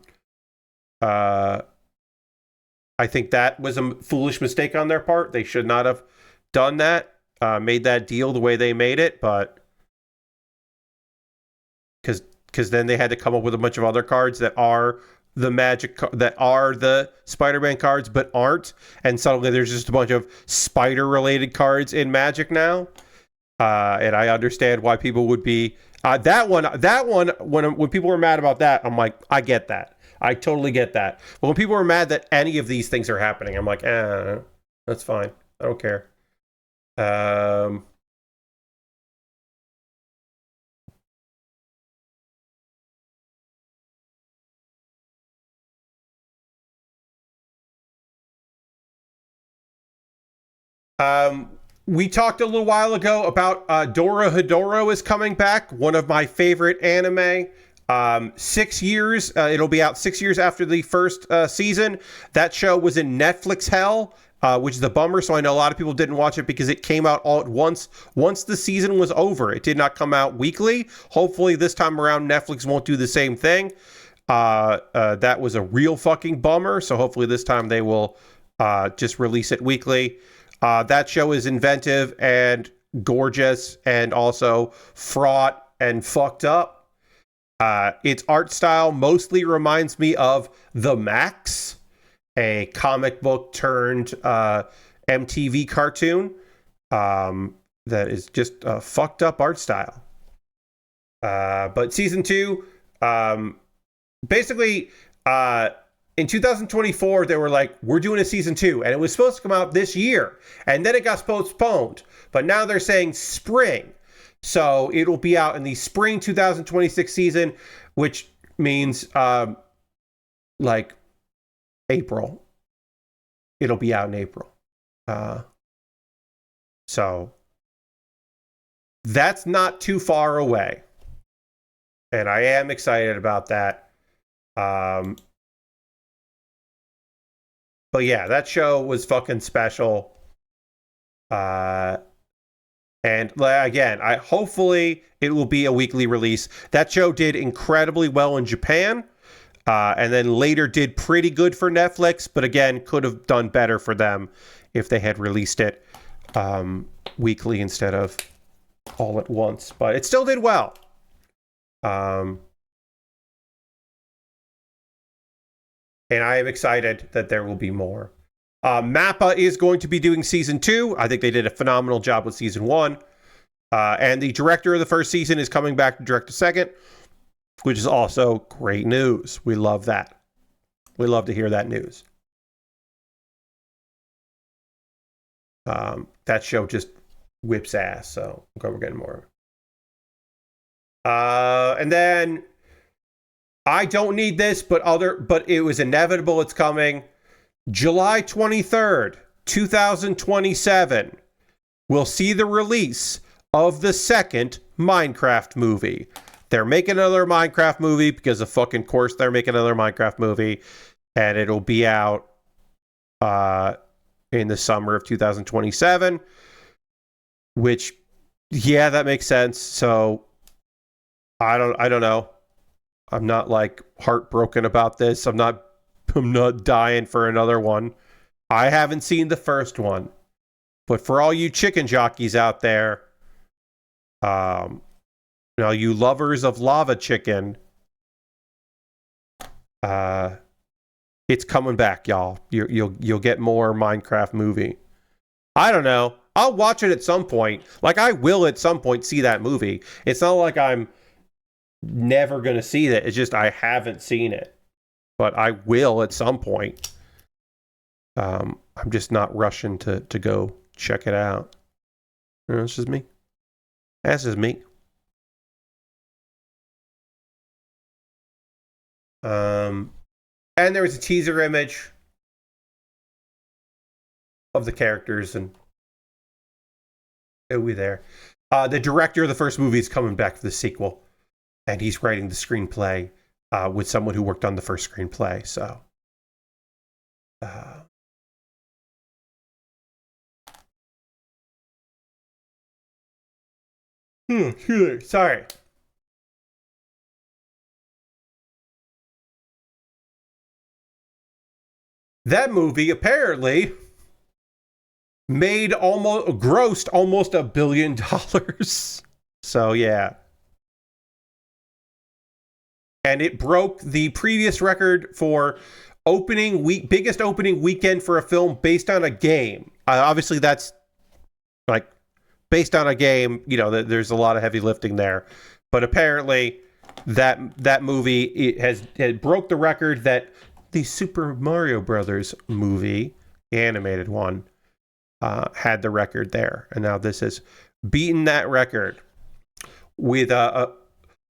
think that was a foolish mistake on their part. They should not have done that, made that deal the way they made it, but because then they had to come up with a bunch of other cards that are the that are the Spider-Man cards but aren't, and suddenly there's just a bunch of spider-related cards in Magic now. And I understand why people would be that one. When people were mad about that, I'm like, I get that. I totally get that. But when people are mad that any of these things are happening, I'm like, that's fine. I don't care. We talked a little while ago about Dora Hedoro is coming back. One of my favorite anime. 6 years. It'll be out 6 years after the first season. That show was in Netflix hell, which is a bummer. So I know a lot of people didn't watch it because it came out all at once. Once the season was over, it did not come out weekly. Hopefully this time around, Netflix won't do the same thing. That was a real fucking bummer. So hopefully this time they will just release it weekly. That show is inventive and gorgeous and also fraught and fucked up. Its art style mostly reminds me of The Max, a comic book turned MTV cartoon that is just a fucked up art style. But season 2, basically, in 2024, they were like, we're doing a season 2, and it was supposed to come out this year, and then it got postponed. But now they're saying spring. So it'll be out in the spring 2026 season, which means like April. It'll be out in April. So that's not too far away. And I am excited about that. But yeah, that show was fucking special. And again, hopefully it will be a weekly release. That show did incredibly well in Japan, and then later did pretty good for Netflix, but again, could have done better for them if they had released it weekly instead of all at once. But it still did well. And I am excited that there will be more. Mappa is going to be doing season 2. I think they did a phenomenal job with season 1. And the director of the first season is coming back to direct the second, which is also great news. We love that. We love to hear that news. That show just whips ass, so we're getting more. And then I don't need this, but it was inevitable. It's coming. July 23rd, 2027, we'll see the release of the second Minecraft movie. They're making another Minecraft movie because of fucking course they're making another Minecraft movie, and it'll be out in the summer of 2027, which, yeah, that makes sense. So I don't know. I'm not like heartbroken about this. I'm not dying for another one. I haven't seen the first one. But for all you chicken jockeys out there, you lovers of lava chicken, it's coming back, y'all. You'll get more Minecraft movie. I don't know. I'll watch it at some point. Like, I will at some point see that movie. It's not like I'm never going to see it. It's just I haven't seen it. but I will at some point. I'm just not rushing to go check it out. That's just me. That's just me. And there was a teaser image of the characters, and it'll be there. The director of the first movie is coming back for the sequel, and he's writing the screenplay with someone who worked on the first screenplay. So, sorry. That movie apparently grossed almost $1 billion. So yeah. And it broke the previous record for biggest opening weekend for a film based on a game. Obviously that's like based on a game, there's a lot of heavy lifting there. But apparently that movie had broke the record that the Super Mario Brothers movie, the animated one, had the record there. And now this has beaten that record with a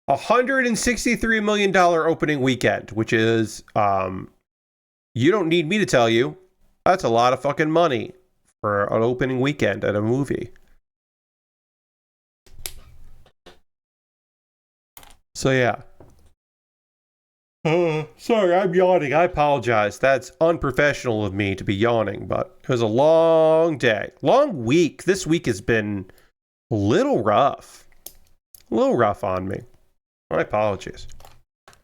$163 million opening weekend, which is, you don't need me to tell you, that's a lot of fucking money for an opening weekend at a movie. So yeah. Sorry, I'm yawning. I apologize. That's unprofessional of me to be yawning, but it was a long day. Long week. This week has been a little rough. A little rough on me. My apologies.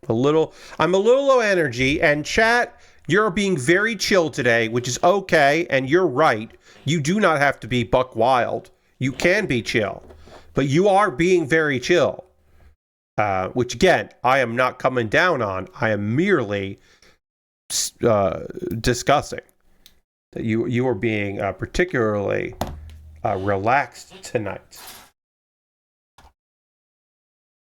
I'm a little low energy, and chat, you're being very chill today, which is okay, and you're right. You do not have to be buck wild. You can be chill, but you are being very chill. Which again, I am not coming down on. I am merely discussing that you are being particularly relaxed tonight,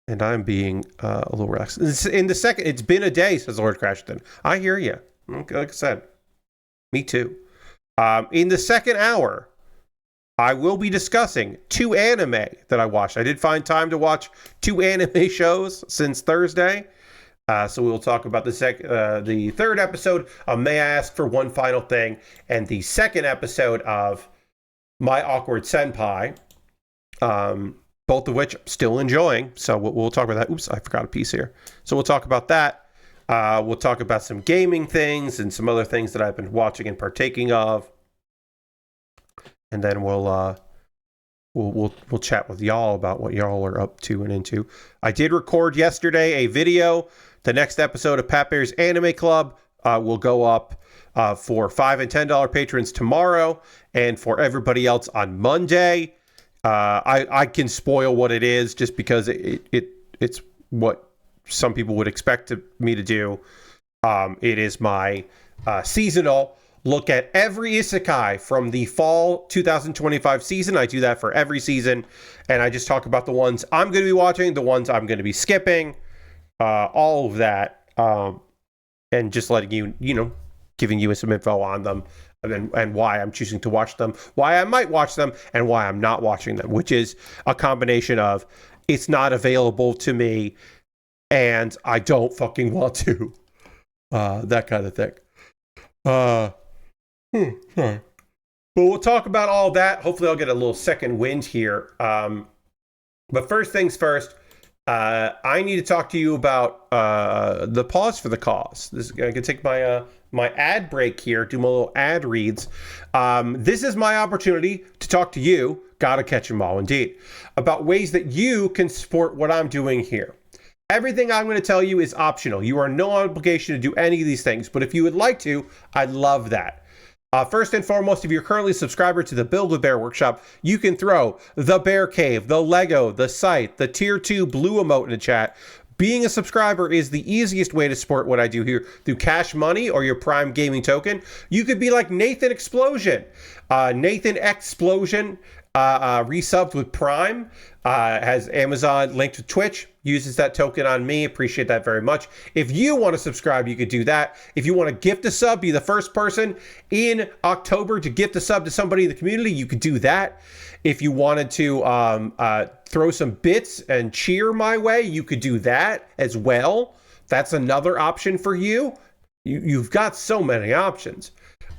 and I'm being a little relaxed. It's been a day, says Lord Crashton. I hear you. Like I said, me too. In the second hour, I will be discussing 2 anime that I watched. I did find time to watch 2 anime shows since Thursday. So we'll talk about the third episode of May I Ask for One Final Thing, and the second episode of My Awkward Senpai, both of which I'm still enjoying. So we'll talk about that. Oops, I forgot a piece here. So we'll talk about that. We'll talk about some gaming things and some other things that I've been watching and partaking of. And then we'll chat with y'all about what y'all are up to and into. I did record yesterday a video. The next episode of Pat Bear's Anime Club will go up for $5 and $10 patrons tomorrow, and for everybody else on Monday. I can spoil what it is just because it's what some people would expect me to do. It is my seasonal look at every isekai from the fall 2025 season. I do that for every season, and I just talk about the ones I'm going to be watching, the ones I'm going to be skipping, all of that, and just letting giving you some info on them, and why I'm choosing to watch them, why I might watch them, and why I'm not watching them, which is a combination of it's not available to me, and I don't fucking want to, that kind of thing. Sorry. But we'll talk about all that. Hopefully I'll get a little second wind here. But first things first, I need to talk to you about the Pause for the Cause. I can take my my ad break here, do my little ad reads. This is my opportunity to talk to you, gotta catch 'em all indeed, about ways that you can support what I'm doing here. Everything I'm going to tell you is optional. You are no obligation to do any of these things, but if you would like to, I'd love that. First and foremost, if you're currently a subscriber to the Build-A-Bear Workshop, you can throw the Bear Cave, the Lego, the site, the Tier 2 blue emote in the chat. Being a subscriber is the easiest way to support what I do here through Cash Money or your Prime Gaming token. You could be like Nathan Explosion. Nathan Explosion resubbed with Prime, has Amazon linked to Twitch, uses that token on me. Appreciate that very much. If you want to subscribe, you could do that. If you want to gift a sub, be the first person in October to gift a sub to somebody in the community, you could do that. If you wanted to throw some bits and cheer my way, you could do that as well. That's another option for you. You've got so many options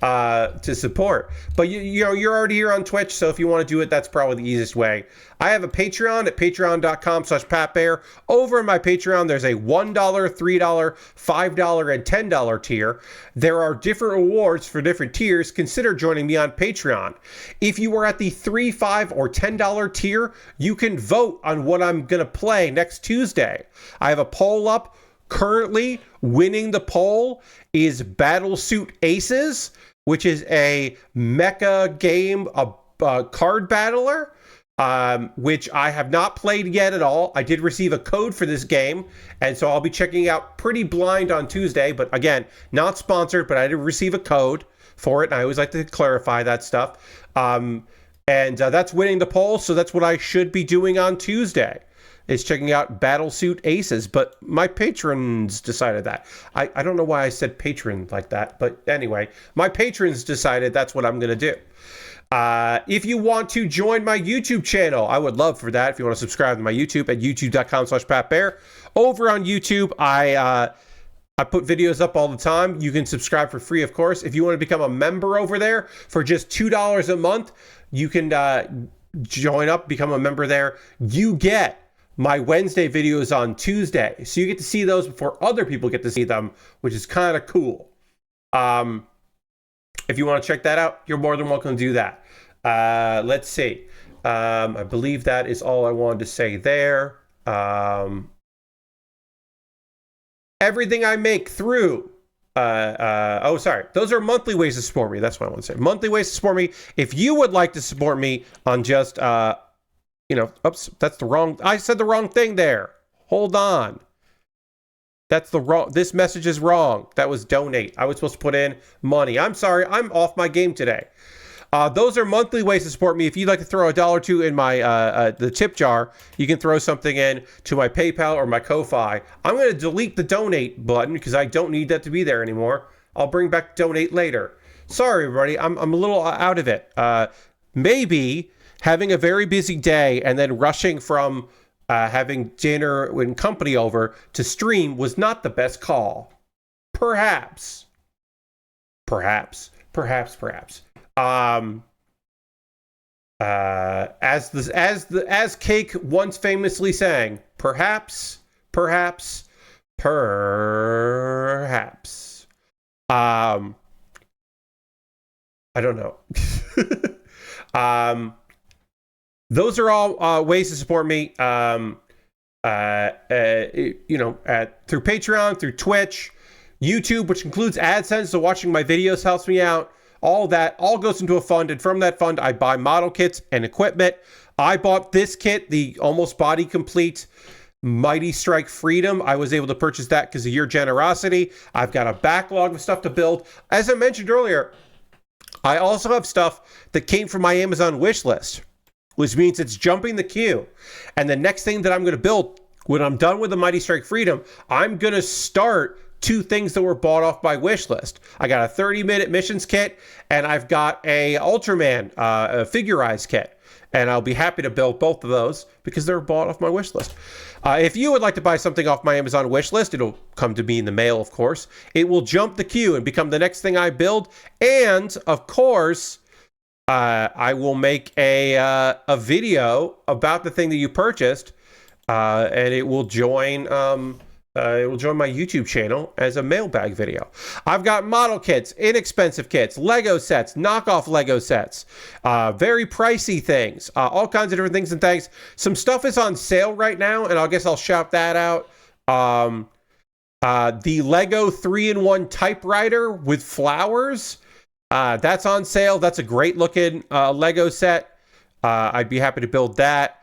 to support, but you know, you're already here on Twitch, so if you want to do it, that's probably the easiest way. I have a Patreon at patreon.com/PatBear. Over in my Patreon, there's a $1, $3, $5, and $10 tier. There are different rewards for different tiers. Consider joining me on Patreon. If you are at the $3, $5, or $10 tier, you can vote on what I'm gonna play next Tuesday. I have a poll up. Currently, winning the poll is Battlesuit Aces, which is a mecha game, a card battler, which I have not played yet at all. I did receive a code for this game, and so I'll be checking out pretty blind on Tuesday, but again, not sponsored, but I did receive a code for it, and I always like to clarify that stuff. That's winning the poll, so that's what I should be doing on Tuesday, is checking out Battlesuit Aces, but my patrons decided that. I don't know why I said patron like that, but anyway, my patrons decided that's what I'm going to do. If you want to join my YouTube channel, I would love for that. If you want to subscribe to my YouTube at youtube.com/PatBear. Over on YouTube, I put videos up all the time. You can subscribe for free, of course. If you want to become a member over there for just $2 a month, you can join up, become a member there. You get my Wednesday videos on Tuesday, so you get to see those before other people get to see them, which is kind of cool. If you want to check that out, you're more than welcome to do that. Let's see. I believe that is all I wanted to say there. Everything I make through those are monthly ways to support me. That's what I want to say. Monthly ways to support me. If you would like to support me on just oops, I said the wrong thing there. Hold on. This message is wrong. That was donate. I was supposed to put in money. I'm sorry. I'm off my game today. Those are monthly ways to support me. If you'd like to throw $1 or $2 in my the tip jar, you can throw something in to my PayPal or my Ko-Fi. I'm going to delete the donate button because I don't need that to be there anymore. I'll bring back donate later. Sorry, everybody. I'm a little out of it. Maybe having a very busy day and then rushing from having dinner and company over to stream was not the best call. Perhaps. As Cake once famously sang, perhaps. I don't know. Those are all ways to support me. Through Patreon, through Twitch, YouTube, which includes AdSense, so watching my videos helps me out. All that all goes into a fund, and from that fund, I buy model kits and equipment. I bought this kit, the almost body complete Mighty Strike Freedom. I was able to purchase that because of your generosity. I've got a backlog of stuff to build. As I mentioned earlier, I also have stuff that came from my Amazon wish list, which means it's jumping the queue. And the next thing that I'm going to build, when I'm done with the Mighty Strike Freedom, I'm going to start 2 things that were bought off my wish list. I got a 30-minute missions kit, and I've got a Ultraman a figurized kit. And I'll be happy to build both of those because they're bought off my wish list. If you would like to buy something off my Amazon wish list, it'll come to me in the mail, of course. It will jump the queue and become the next thing I build. And, of course, I will make a video about the thing that you purchased, and it will join my YouTube channel as a mailbag video. I've got model kits, inexpensive kits, Lego sets, knockoff Lego sets, very pricey things, all kinds of different things and things. Some stuff is on sale right now, and I guess I'll shout that out. The Lego 3-in-1 typewriter with flowers. That's on sale. That's a great looking Lego set. I'd be happy to build that.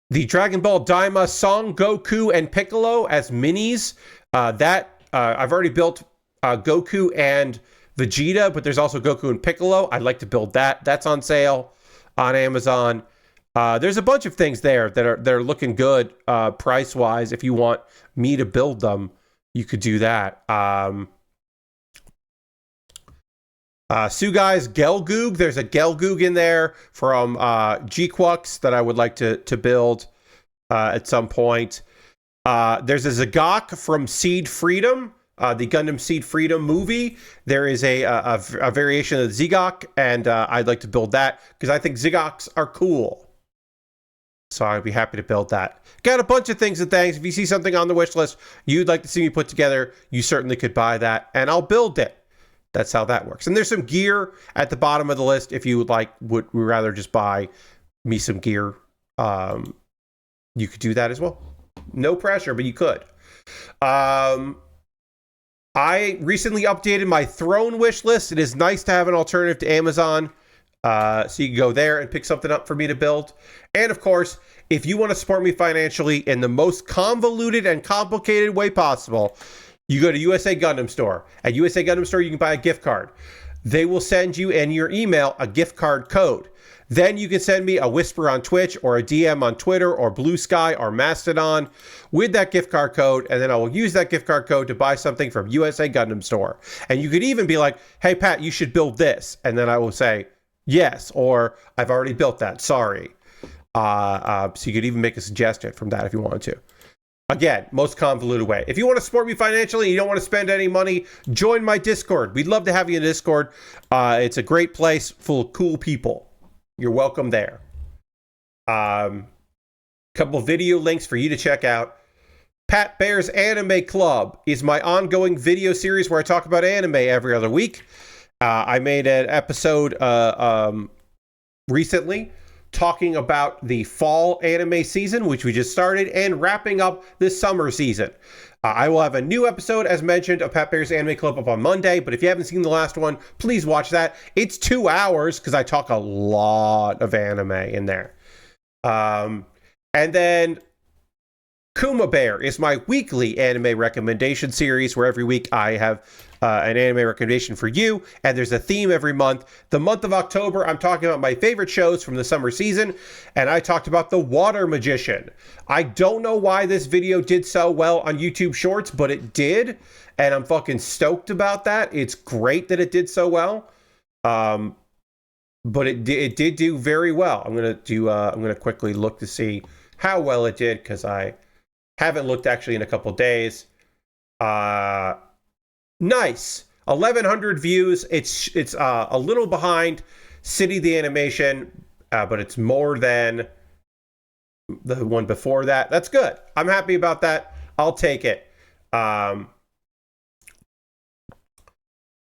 The Dragon Ball Daima Son Goku and Piccolo as minis. I've already built Goku and Vegeta, but there's also Goku and Piccolo. I'd like to build that. That's on sale on Amazon. There's a bunch of things there that are looking good price wise. If you want me to build them, you could do that. Sugai's Gelgoog. There's a Gelgoog in there from G-Quux that I would like to build at some point. There's a Zagok from Seed Freedom, the Gundam Seed Freedom movie. There is a variation of the Zigok, and I'd like to build that because I think Zigoks are cool. So I'd be happy to build that. Got a bunch of things and things. If you see something on the wish list you'd like to see me put together, you certainly could buy that, and I'll build it. That's how that works. And there's some gear at the bottom of the list if you would rather just buy me some gear. You could do that as well. No pressure, but you could. I recently updated my Throne wish list. It is nice to have an alternative to Amazon. So you can go there and pick something up for me to build. And of course, if you want to support me financially in the most convoluted and complicated way possible, you go to USA Gundam Store. At USA Gundam Store, you can buy a gift card. They will send you in your email a gift card code. Then you can send me a whisper on Twitch or a DM on Twitter or Blue Sky or Mastodon with that gift card code, and then I will use that gift card code to buy something from USA Gundam Store. And you could even be like, hey, Pat, you should build this. And then I will say, yes, or I've already built that, sorry. So you could even make a suggestion from that if you wanted to. Again, most convoluted way. If you want to support me financially and you don't want to spend any money, join my Discord. We'd love to have you in Discord. It's a great place full of cool people. You're welcome there. Couple video links for you to check out. Pat Baer's Anime Club is my ongoing video series where I talk about anime every other week. I made an episode recently talking about the fall anime season, which we just started, and wrapping up this summer season. I will have a new episode, as mentioned, of Pat Baer's Anime Club up on Monday, but if you haven't seen the last one, please watch that. It's 2 hours, because I talk a lot of anime in there. And then Kuma Baer is my weekly anime recommendation series, where every week I have an anime recommendation for you, and there's a theme every month. The month of October, I'm talking about my favorite shows from the summer season, and I talked about The Water Magician. I don't know why this video did so well on YouTube Shorts, but it did, and I'm fucking stoked about that. It's great that it did so well, but it did do very well. I'm gonna quickly look to see how well it did, because I haven't looked actually in a couple days. Nice. 1,100 views. It's a little behind City the Animation, but it's more than the one before that. That's good. I'm happy about that. I'll take it.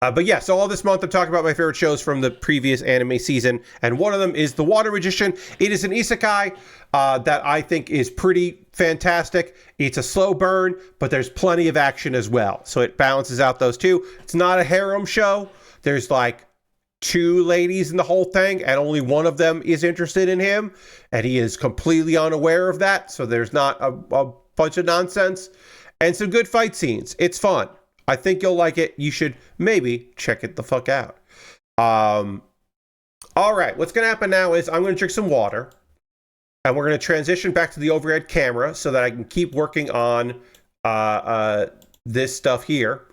But yeah, so all this month I'm talking about my favorite shows from the previous anime season, and one of them is The Water Magician. It is an isekai that I think is pretty fantastic. It's a slow burn, but there's plenty of action as well, so it balances out those two. It's not a harem show. There's like 2 ladies in the whole thing, and only one of them is interested in him, and he is completely unaware of that, so there's not a bunch of nonsense, and some good fight scenes. It's fun. I think you'll like it. You should maybe check it the fuck out. All right, what's going to happen now is I'm going to drink some water, and we're going to transition back to the overhead camera so that I can keep working on this stuff here.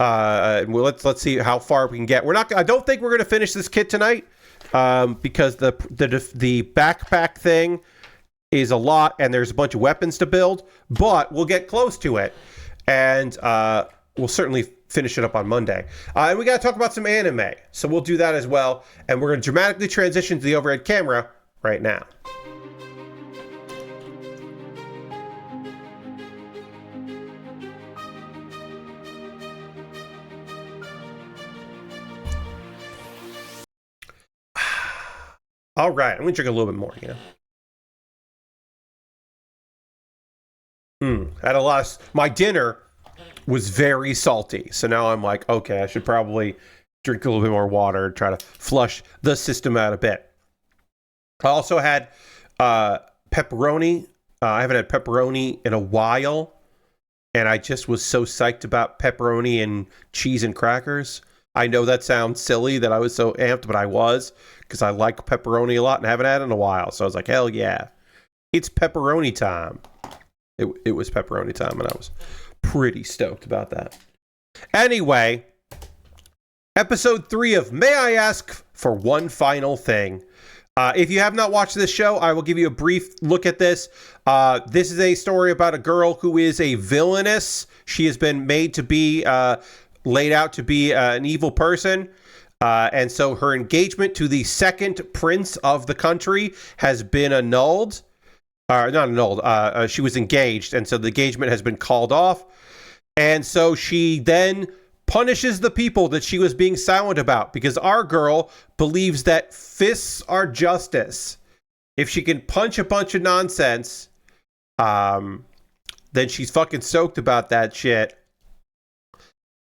Well, let's see how far we can get. I don't think we're going to finish this kit tonight because the backpack thing is a lot, and there's a bunch of weapons to build. But we'll get close to it, and we'll certainly finish it up on Monday. And we got to talk about some anime. So we'll do that as well. And we're going to dramatically transition to the overhead camera right now. All right. I'm going to drink a little bit more, Had a lot of... My dinner was very salty, so now I'm like, okay, I should probably drink a little bit more water, try to flush the system out a bit. I also had pepperoni. I haven't had pepperoni in a while, and I just was so psyched about pepperoni and cheese and crackers. I know that sounds silly that I was so amped, but I was, because I like pepperoni a lot and haven't had it in a while. So I was like, hell yeah, it's pepperoni time. It was pepperoni time, and I was pretty stoked about that. Anyway, episode 3 of May I Ask for One Final Thing. If you have not watched this show, I will give you a brief look at this. This is a story about a girl who is a villainess. She has been made to be, laid out to be an evil person. And so her engagement to the second prince of the country has been annulled. Not annulled. She was engaged, and so the engagement has been called off. And so she then punishes the people that she was being silent about, because our girl believes that fists are justice. If she can punch a bunch of nonsense, then she's fucking stoked about that shit.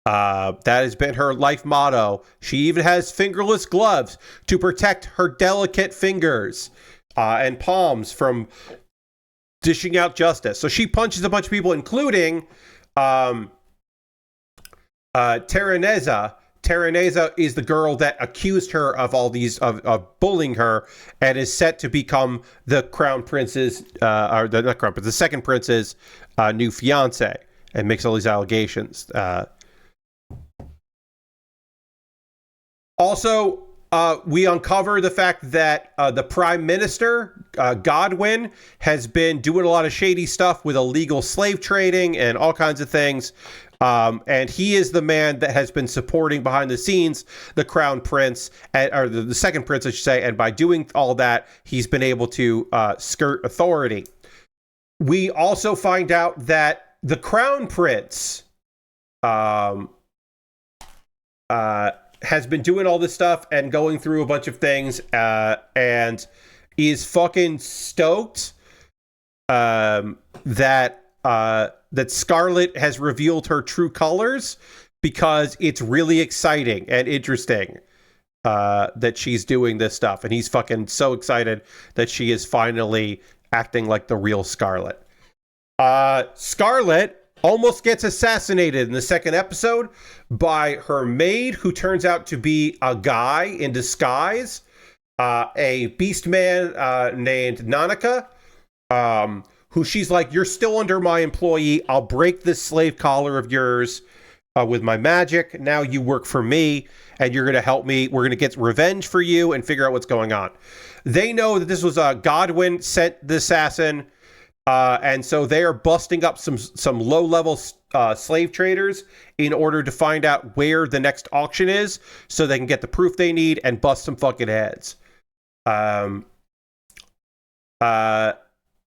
That has been her life motto. She even has fingerless gloves to protect her delicate fingers and palms from dishing out justice. So she punches a bunch of people, including Terraneza. Terraneza is the girl that accused her of all these of bullying her, and is set to become the crown prince's the second prince's new fiance, and makes all these allegations. Also, we uncover the fact that the Prime Minister, Godwin, has been doing a lot of shady stuff with illegal slave trading and all kinds of things. And he is the man that has been supporting behind the scenes the Crown Prince, or the second prince, I should say. And by doing all that, he's been able to skirt authority. We also find out that the Crown Prince has been doing all this stuff and going through a bunch of things, and is fucking stoked that Scarlet has revealed her true colors, because it's really exciting and interesting that she's doing this stuff, and he's fucking so excited that she is finally acting like the real Scarlet. Scarlet almost gets assassinated in the second episode by her maid, who turns out to be a guy in disguise, a beast man named Nanaka, who she's like, you're still under my employee. I'll break this slave collar of yours with my magic. Now you work for me, and you're going to help me. We're going to get revenge for you and figure out what's going on. They know that this was Godwin sent the assassin, and so they are busting up some low-level slave traders in order to find out where the next auction is, so they can get the proof they need and bust some fucking heads.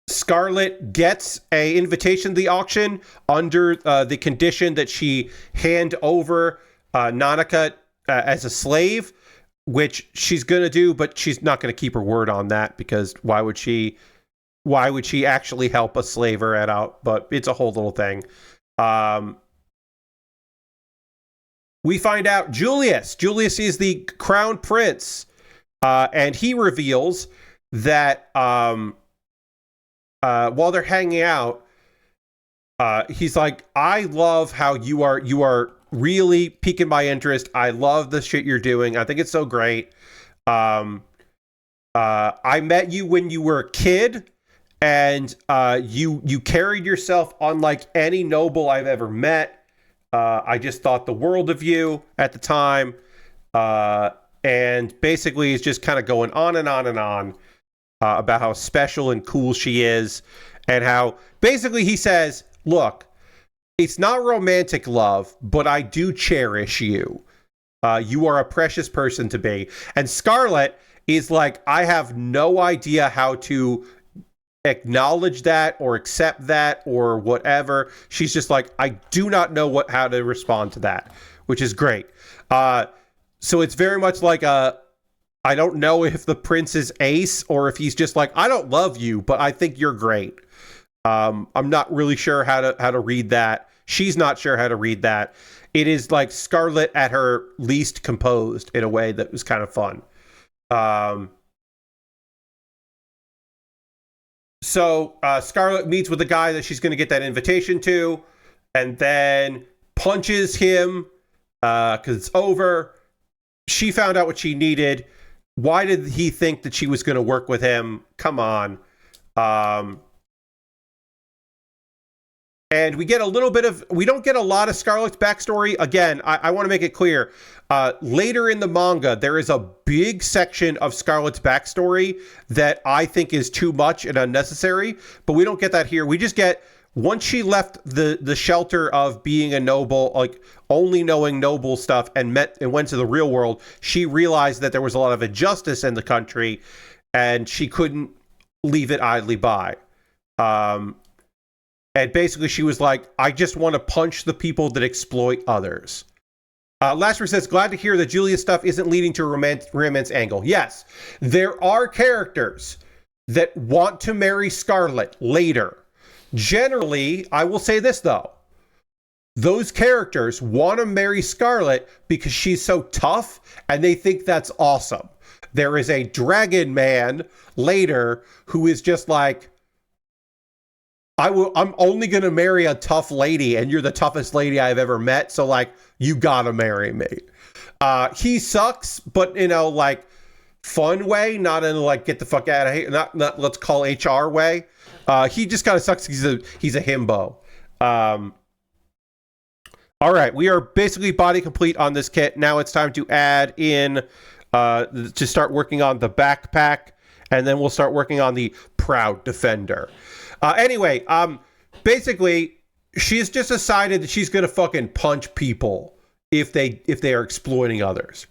Scarlet gets a invitation to the auction under the condition that she hand over Nanaka as a slave, which she's going to do, but she's not going to keep her word on that, because why would she actually help a slave her head out? But it's a whole little thing. We find out Julius is the crown prince, and he reveals that while they're hanging out, he's like, I love how you are really piquing my interest. I love the shit you're doing. I think it's so great. I met you when you were a kid, and you carried yourself unlike any noble I've ever met. I just thought the world of you at the time. And basically it's just kind of going on and on and on about how special and cool she is, and how basically he says, look, it's not romantic love, but I do cherish you. You are a precious person to me. And Scarlet is like, I have no idea how to acknowledge that or accept that or whatever. She's just like, I do not know how to respond to that, which is great. So it's very much like I don't know if the prince is ace, or if he's just like, I don't love you, but I think you're great. I'm not really sure how to read that. She's not sure how to read that. It is like Scarlet at her least composed in a way that was kind of fun. So Scarlet meets with the guy that she's going to get that invitation to, and then punches him because it's over. she found out what she needed. Why did he think that she was going to work with him? Come on. And we get a little bit of, we don't get a lot of Scarlet's backstory. Again, I want to make it clear. Later in the manga, there is a big section of Scarlet's backstory that I think is too much and unnecessary, but we don't get that here. We just get, once she left the shelter of being a noble, like only knowing noble stuff, and went to the real world, she realized that there was a lot of injustice in the country, and she couldn't leave it idly by. And basically she was like, I just want to punch the people that exploit others. Lasher says, glad to hear that Julia's stuff isn't leading to a romance angle. Yes, there are characters that want to marry Scarlet later. Generally, I will say this though. Those characters want to marry Scarlet because she's so tough and they think that's awesome. There is a dragon man later who is just like, I'm only going to marry a tough lady and you're the toughest lady I've ever met. So like, you gotta marry me. He sucks, but like fun way, not in like, get the fuck out of here. Not let's call HR way. He just kind of sucks. He's a himbo. All right. We are basically body complete on this kit. Now it's time to add in, to start working on the backpack, and then we'll start working on the Proud Defender. Anyway, basically, she's just decided that she's gonna fucking punch people if they are exploiting others.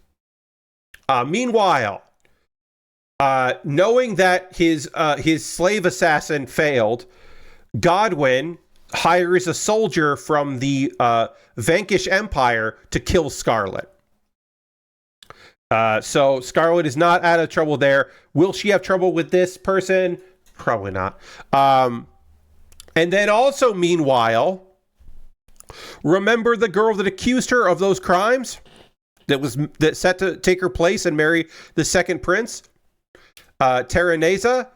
Meanwhile, knowing that his slave assassin failed, Godwin hires a soldier from the Vanquish Empire to kill Scarlet. So Scarlet is not out of trouble there. Will she have trouble with this person? Probably not. And then also, meanwhile, remember the girl that accused her of those crimes that set to take her place and marry the second prince, Terraneza?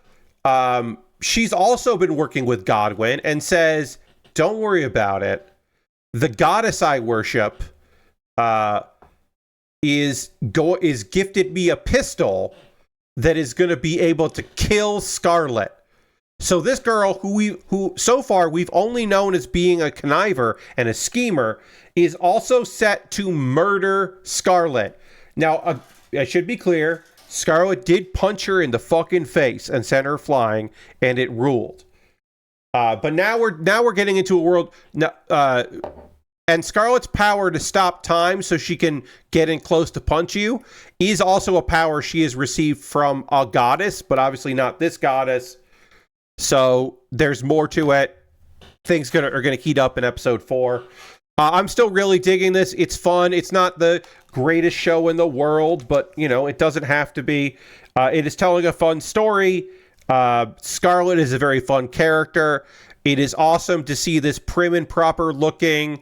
She's also been working with Godwin and says, don't worry about it. The goddess I worship is gifted me a pistol that is going to be able to kill Scarlet. So this girl, who so far we've only known as being a conniver and a schemer, is also set to murder Scarlet. Now, I should be clear, Scarlet did punch her in the fucking face and sent her flying, and it ruled. But now we're getting into a world, and Scarlet's power to stop time so she can get in close to punch you is also a power she has received from a goddess, but obviously not this goddess. So there's more to it. Things are gonna heat up in episode 4. I'm still really digging this. It's fun. It's not the greatest show in the world, but it doesn't have to be. It is telling a fun story. Scarlet is a very fun character. It is awesome to see this prim and proper looking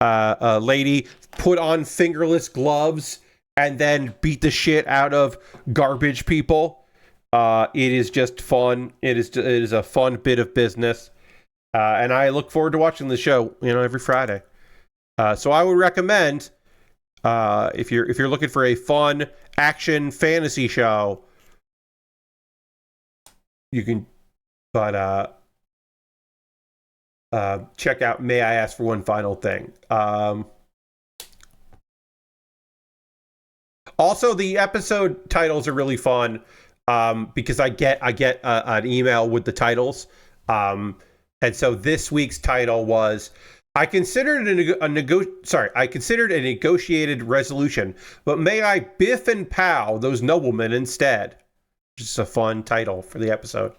lady put on fingerless gloves and then beat the shit out of garbage people. It is just fun. It is a fun bit of business. And I look forward to watching the show, every Friday. So I would recommend, if you're looking for a fun action fantasy show, you can, check out May I Ask for One Final Thing. Also, the episode titles are really fun, because I get an email with the titles. And so this week's title was, I considered a negotiated resolution, but may I biff and pow those noblemen instead? Just a fun title for the episode.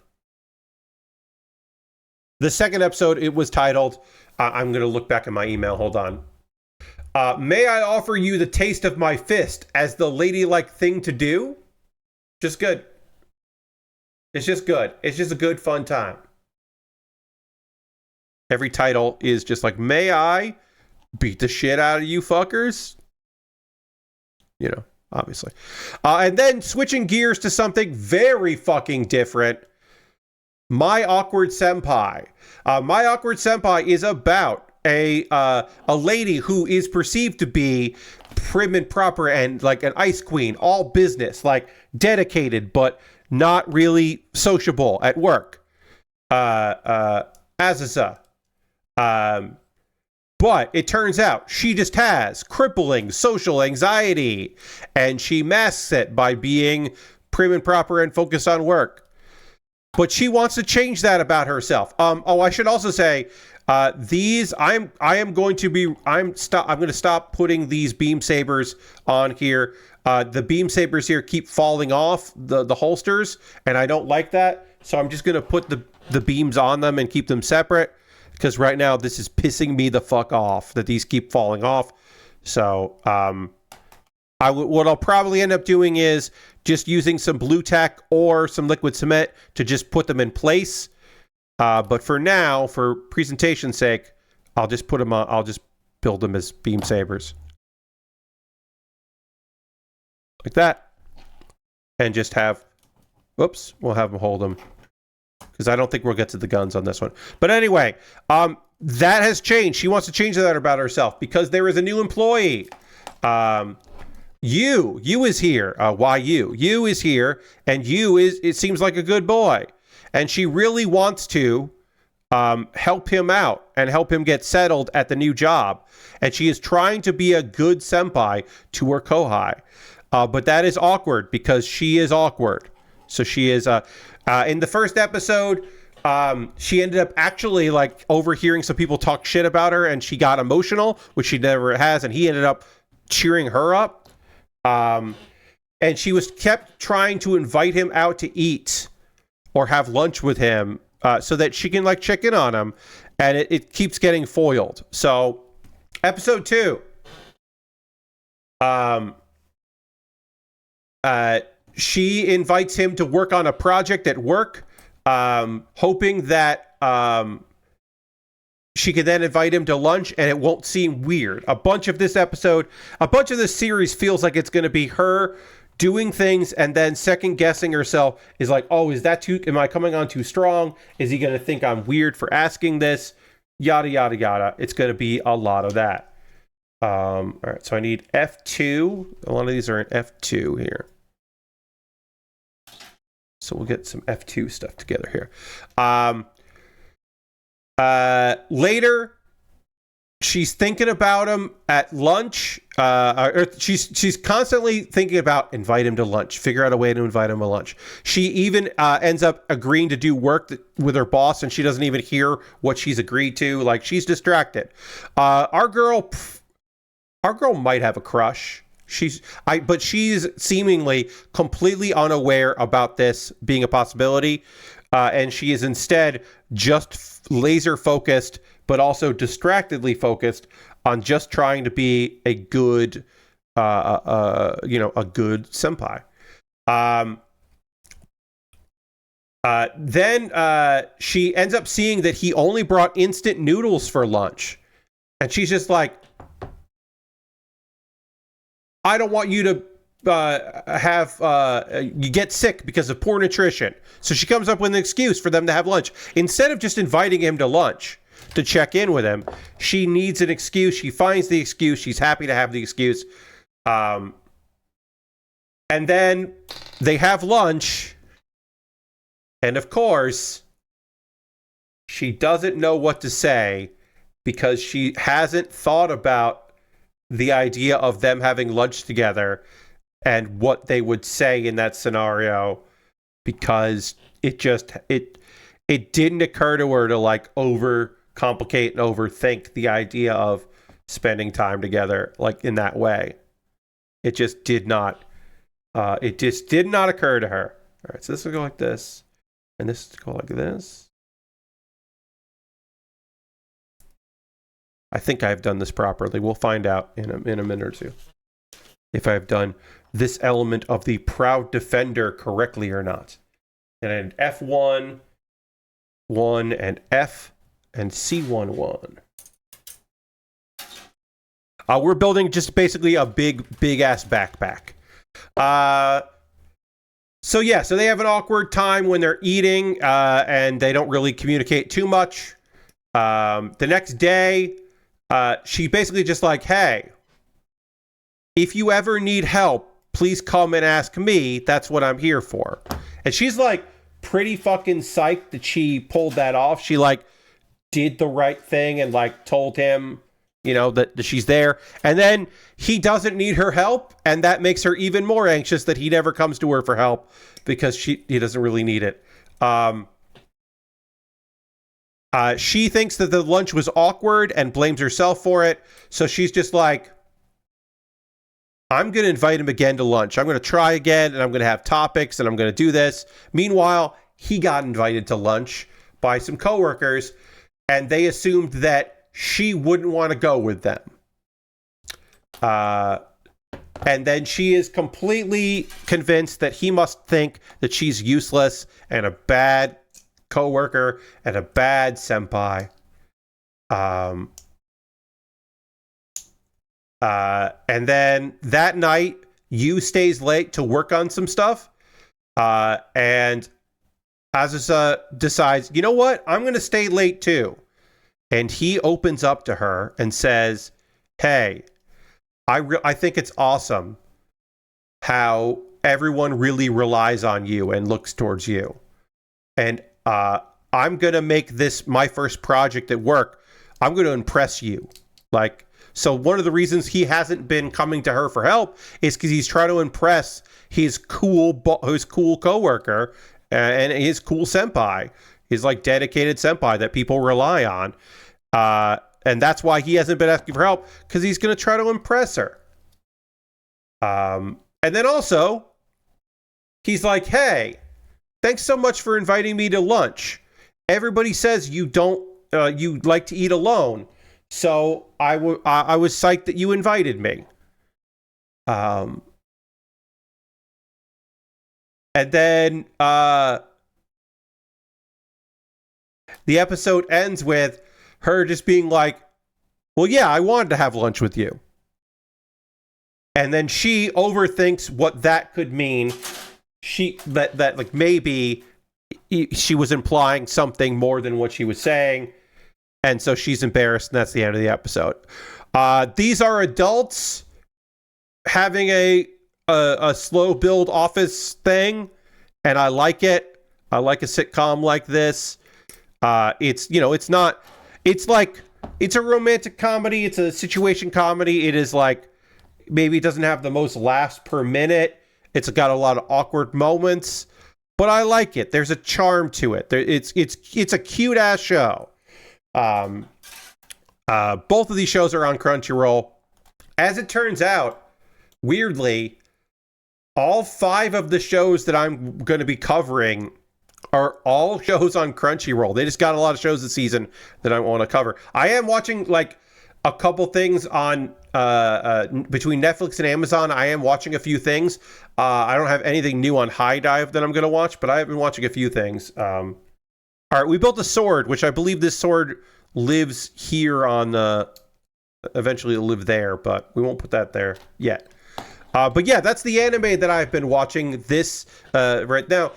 The second episode, it was titled, I'm going to look back at my email. Hold on. May I offer you the taste of my fist as the ladylike thing to do? Just good. It's just good. It's just a good, fun time. Every title is just like, may I beat the shit out of you fuckers? Obviously. And then switching gears to something very fucking different. My Awkward Senpai. My Awkward Senpai is about a lady who is perceived to be prim and proper and like an ice queen, all business, like dedicated, but not really sociable at work. Azusa. But it turns out she just has crippling social anxiety, and she masks it by being prim and proper and focused on work. But she wants to change that about herself. I should also say, I'm going to stop putting these beam sabers on here. The beam sabers here keep falling off the holsters, and I don't like that. So I'm just going to put the beams on them and keep them separate, because right now this is pissing me the fuck off that these keep falling off. So what I'll probably end up doing is just using some blue tack or some liquid cement to just put them in place. But for now, for presentation's sake, I'll just put them on. I'll just build them as beam sabers. Like that. And just have, whoops, we'll have them hold them, because I don't think we'll get to the guns on this one. But anyway, that has changed. She wants to change that about herself because there is a new employee. You is here. Why you? You is here, and it seems like a good boy. And she really wants to help him out and help him get settled at the new job. And she is trying to be a good senpai to her kohai. But that is awkward because she is awkward. So she is, in the first episode, she ended up actually like overhearing some people talk shit about her, and she got emotional, which she never has. And he ended up cheering her up. And she kept trying to invite him out to eat or have lunch with him, so that she can like check in on him, and it keeps getting foiled. So episode 2, she invites him to work on a project at work, hoping that she can then invite him to lunch and it won't seem weird. A bunch of this series feels like it's going to be her doing things and then second guessing herself, is like, oh, am I coming on too strong? Is he going to think I'm weird for asking this? Yada, yada, yada. It's going to be a lot of that. All right, so I need F2. A lot of these are in F2 here. So we'll get some F2 stuff together here. Later, she's thinking about him at lunch. She's constantly thinking about invite him to lunch, figure out a way to invite him to lunch. She even ends up agreeing to do work with her boss, and she doesn't even hear what she's agreed to. Like, she's distracted. Our girl might have a crush. But she's seemingly completely unaware about this being a possibility. And she is instead just laser focused, but also distractedly focused on just trying to be a good, a good senpai. Then she ends up seeing that he only brought instant noodles for lunch, and she's just like, I don't want you to you get sick because of poor nutrition. So she comes up with an excuse for them to have lunch. Instead of just inviting him to lunch to check in with him, she needs an excuse. She finds the excuse. She's happy to have the excuse. And then they have lunch. And of course, she doesn't know what to say because she hasn't thought about the idea of them having lunch together and what they would say in that scenario, because it didn't occur to her to like overcomplicate and overthink the idea of spending time together like in that way. It just did not occur to her. All right, so this will go like this, and this will go like this. I think I've done this properly. We'll find out in a minute or two if I've done this element of the proud defender correctly or not. And F1, 1, and F, and C1, 1. We're building just basically a big ass backpack. So they have an awkward time when they're eating, and they don't really communicate too much. The next day, she basically just like, hey, if you ever need help, please come and ask me. That's what I'm here for. And she's like pretty fucking psyched that she pulled that off. She like did the right thing and like told him, you know, that she's there. And then he doesn't need her help, and that makes her even more anxious that he never comes to her for help because he doesn't really need it. She thinks that the lunch was awkward and blames herself for it. So she's just like, I'm going to invite him again to lunch. I'm going to try again, and I'm going to have topics, and I'm going to do this. Meanwhile, he got invited to lunch by some coworkers, and they assumed that she wouldn't want to go with them. And then she is completely convinced that he must think that she's useless and a bad coworker and a bad senpai. And then that night, Yu stays late to work on some stuff. And Azusa decides, you know what? I'm going to stay late too. And he opens up to her and says, hey, I think it's awesome how everyone really relies on you and looks towards you. And I'm going to make this my first project at work. I'm going to impress you. Like, so one of the reasons he hasn't been coming to her for help is because he's trying to impress his cool coworker and his cool senpai. His like dedicated senpai that people rely on. And that's why he hasn't been asking for help, because he's going to try to impress her. And then also, he's like, hey, thanks so much for inviting me to lunch. Everybody says you like to eat alone. So I was psyched that you invited me. And then the episode ends with her just being like, well, yeah, I wanted to have lunch with you. And then she overthinks what that could mean. That like maybe she was implying something more than what she was saying. And so she's embarrassed, and that's the end of the episode. These are adults having a slow build office thing, and I like it. I like a sitcom like this. It's a romantic comedy. It's a situation comedy. It is like, maybe it doesn't have the most laughs per minute. It's got a lot of awkward moments, but I like it. There's a charm to it. It's a cute ass show. Both of these shows are on Crunchyroll. As it turns out, weirdly, all 5 of the shows that I'm going to be covering are all shows on Crunchyroll. They just got a lot of shows this season that I want to cover. I am watching like a couple things on between Netflix and Amazon. I am watching a few things. I don't have anything new on High Dive that I'm going to watch, but I have been watching a few things. All right, we built a sword, which I believe this sword lives here on eventually it'll live there, but we won't put that there yet. But yeah, that's the anime that I've been watching this right now.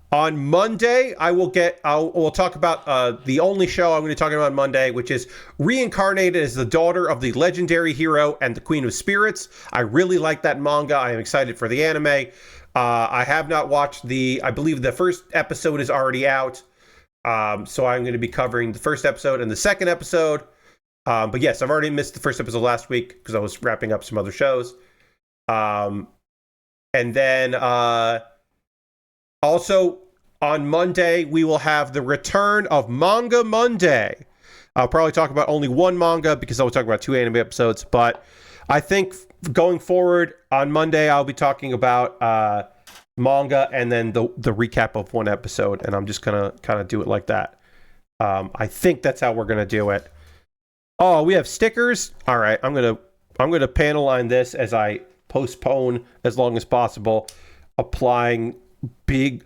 On Monday, we'll talk about the only show I'm going to talk about on Monday, which is reincarnated as the daughter of the legendary hero and the Queen of Spirits. I really like that manga. I am excited for the anime. I have not watched I believe the first episode is already out. So I'm going to be covering the first episode and the second episode. But yes, I've already missed the first episode last week because I was wrapping up some other shows. And then also on Monday, we will have the return of Manga Monday. I'll probably talk about only one manga because I will talk about 2 anime episodes. But I think going forward on Monday, I'll be talking about manga and then the recap of one episode. And I'm just going to kind of do it like that. I think that's how we're going to do it. Oh, we have stickers. All right, I'm gonna panel line this as I postpone as long as possible, applying big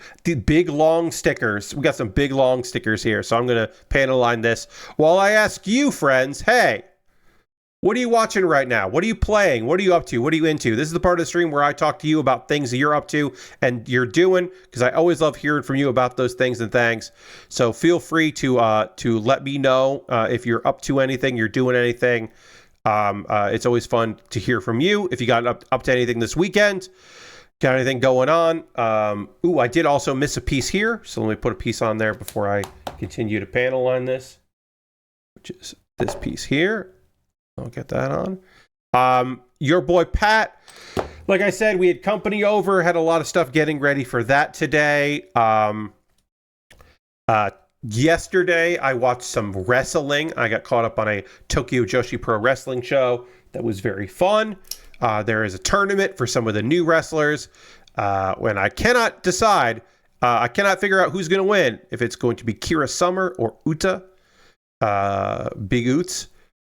long stickers. We got some big long stickers here, so I'm gonna panel line this while I ask you, friends, hey, what are you watching right now? What are you playing? What are you up to? What are you into? This is the part of the stream where I talk to you about things that you're up to and you're doing, because I always love hearing from you about those things and things. So feel free to let me know if you're up to anything, you're doing anything. It's always fun to hear from you. If you got up to anything this weekend, got anything going on. I did also miss a piece here, so let me put a piece on there before I continue to panel on this, which is this piece here. I'll get that on. Your boy Pat, like I said, we had company over, had a lot of stuff getting ready for that today. Yesterday, I watched some wrestling. I got caught up on a Tokyo Joshi Pro Wrestling show that was very fun. There is a tournament for some of the new wrestlers. When I cannot decide, I cannot figure out who's going to win. If it's going to be Kira Summer or Uta, Big Oots.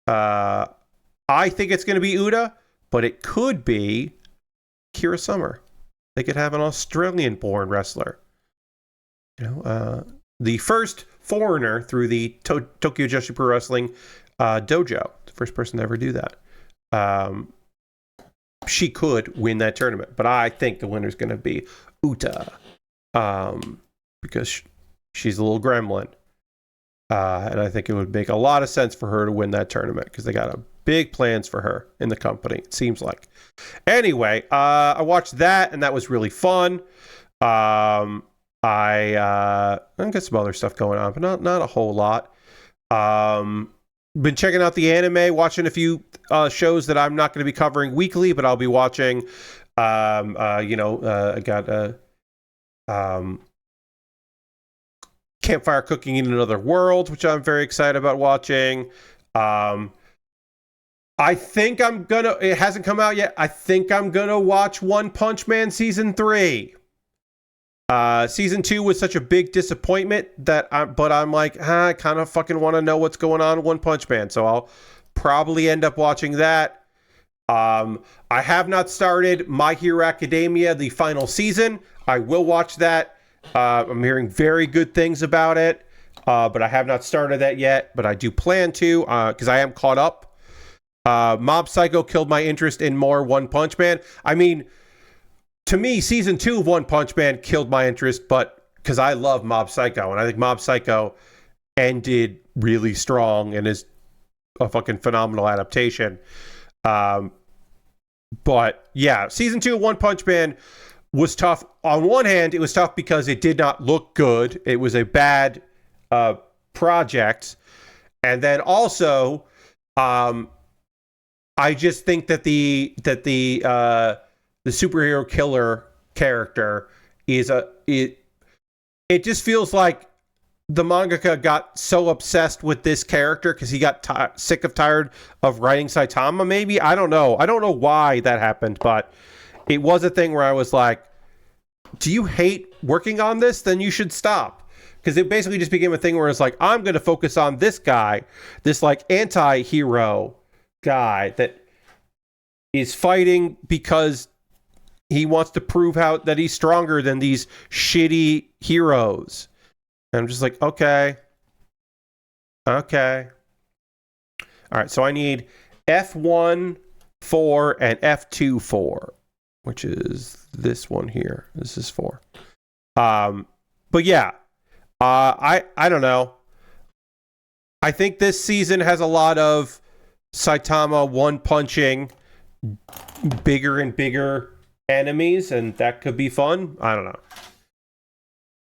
I think it's going to be Uta, but it could be Kira Summer. They could have an Australian-born wrestler. The first foreigner through the Tokyo Joshi Pro Wrestling dojo. The first person to ever do that. She could win that tournament, but I think the winner's going to be Uta, because she's a little gremlin. And I think it would make a lot of sense for her to win that tournament because they got big plans for her in the company, it seems like. Anyway, I watched that, and that was really fun. I got some other stuff going on, but not a whole lot. Been checking out the anime, watching a few shows that I'm not going to be covering weekly, but I'll be watching. I got Campfire Cooking in Another World, which I'm very excited about watching. I think it hasn't come out yet. I think I'm gonna watch One Punch Man Season 3. Season 2 was such a big disappointment but I'm like, I kind of fucking want to know what's going on in One Punch Man, so I'll probably end up watching that. I have not started My Hero Academia, the final season. I will watch that. I'm hearing very good things about it, but I have not started that yet, but I do plan to, because I am caught up. Mob Psycho killed my interest in more One Punch Man. I mean, to me, season 2 of One Punch Man killed my interest, but because I love Mob Psycho, and I think Mob Psycho ended really strong and is a fucking phenomenal adaptation. But yeah, season 2 of One Punch Man was tough. On one hand, it was tough because it did not look good. It was a bad project. And then also, I just think that the superhero killer character is it just feels like the mangaka got so obsessed with this character because he got tired of writing Saitama, maybe. I don't know why that happened, but it was a thing where I was like, do you hate working on this? Then you should stop. Because it basically just became a thing where it's like, I'm going to focus on this guy, this like anti-hero guy that is fighting because he wants to prove that he's stronger than these shitty heroes. And I'm just like, okay. All right, so I need F1-4 and F2-4, which is this one here. This is 4. But yeah, I don't know. I think this season has a lot of Saitama one-punching bigger and bigger enemies, and that could be fun. I don't know.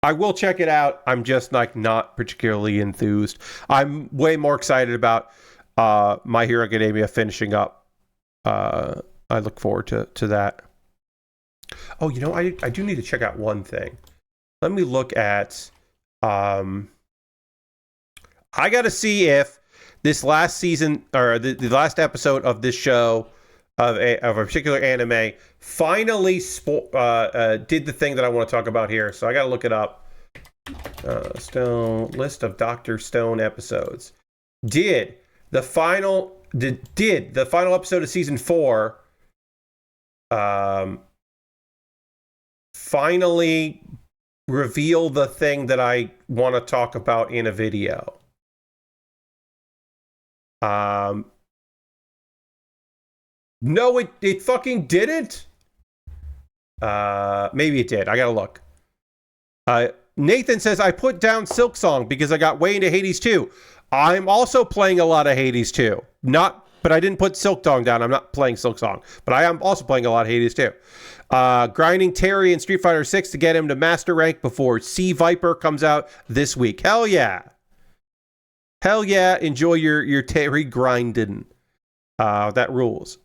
I will check it out. I'm just like not particularly enthused. I'm way more excited about My Hero Academia finishing up. I look forward to that. Oh, you know, I do need to check out one thing. Let me look at... I got to see if this last season, or the last episode of this show, of a particular anime, finally did the thing that I want to talk about here. So I got to look it up. List of Dr. Stone episodes. Did the final episode of season 4 finally reveal the thing that I want to talk about in a video? No, it fucking didn't. Maybe it did. I gotta look. Nathan says, I put down Silk Song because I got way into Hades 2. I'm also playing a lot of Hades 2. Not But I didn't put Silk Dong down. I'm not playing Silk Song. But I am also playing a lot of Hades too. Grinding Terry in Street Fighter 6 to get him to master rank before Sea Viper comes out this week. Hell yeah. Hell yeah. Enjoy your Terry grinding. That rules.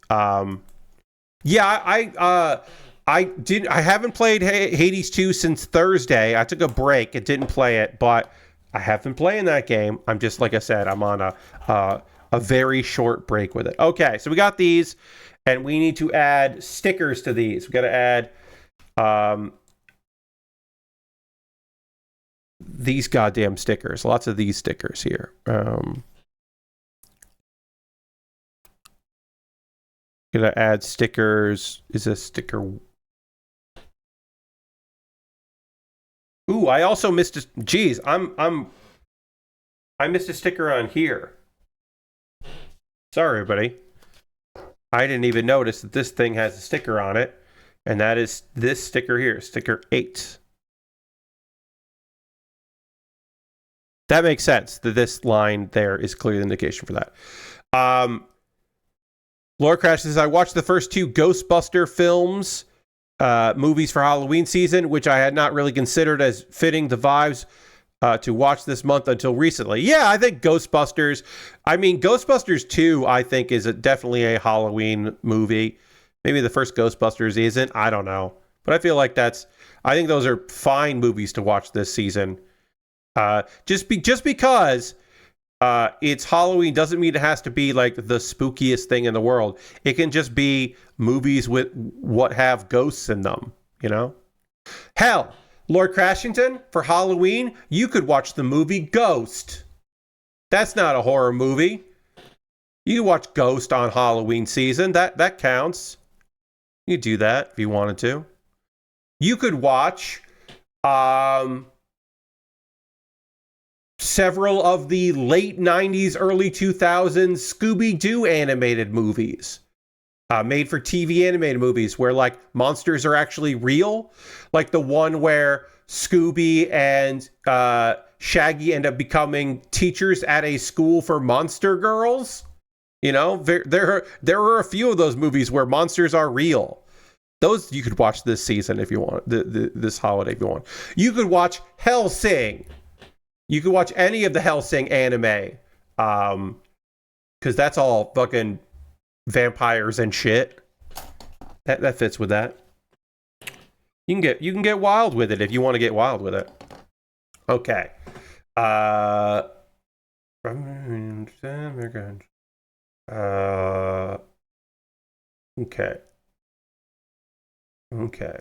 Yeah, I haven't played Hades 2 since Thursday. I took a break and didn't play it, but I have been playing that game. I'm just, like I said, I'm on a very short break with it. Okay, so we got these, and we need to add stickers to these. We got to add these goddamn stickers. Lots of these stickers here. Gonna add stickers. Is a sticker? Ooh, I also missed a. Geez, I missed a sticker on here. Sorry, everybody. I didn't even notice that this thing has a sticker on it, and that is this sticker here, sticker 8. That makes sense. That this line there is clearly an indication for that. Lore Crash says, I watched the first 2 Ghostbuster films, movies for Halloween season, which I had not really considered as fitting the vibes to watch this month until recently. Yeah, I think Ghostbusters 2, I think, is definitely a Halloween movie. Maybe the first Ghostbusters isn't. I don't know. But I feel like I think those are fine movies to watch this season. Just because it's Halloween doesn't mean it has to be like the spookiest thing in the world. It can just be movies with what have ghosts in them, you know? Hell, Lord Crashington, for Halloween, you could watch the movie Ghost. That's not a horror movie. You can watch Ghost on Halloween season. That counts. You could do that if you wanted to. You could watch several of the late 90s, early 2000s Scooby-Doo animated movies. Made for TV animated movies where like monsters are actually real. Like the one where Scooby and Shaggy end up becoming teachers at a school for monster girls. You know, there are a few of those movies where monsters are real. Those you could watch this season if you want, this holiday if you want. You could watch Hellsing. You could watch any of the Hellsing anime. Because that's all fucking vampires and shit. That fits with that. You can get wild with it if you want to get wild with it. Okay. Okay. Okay.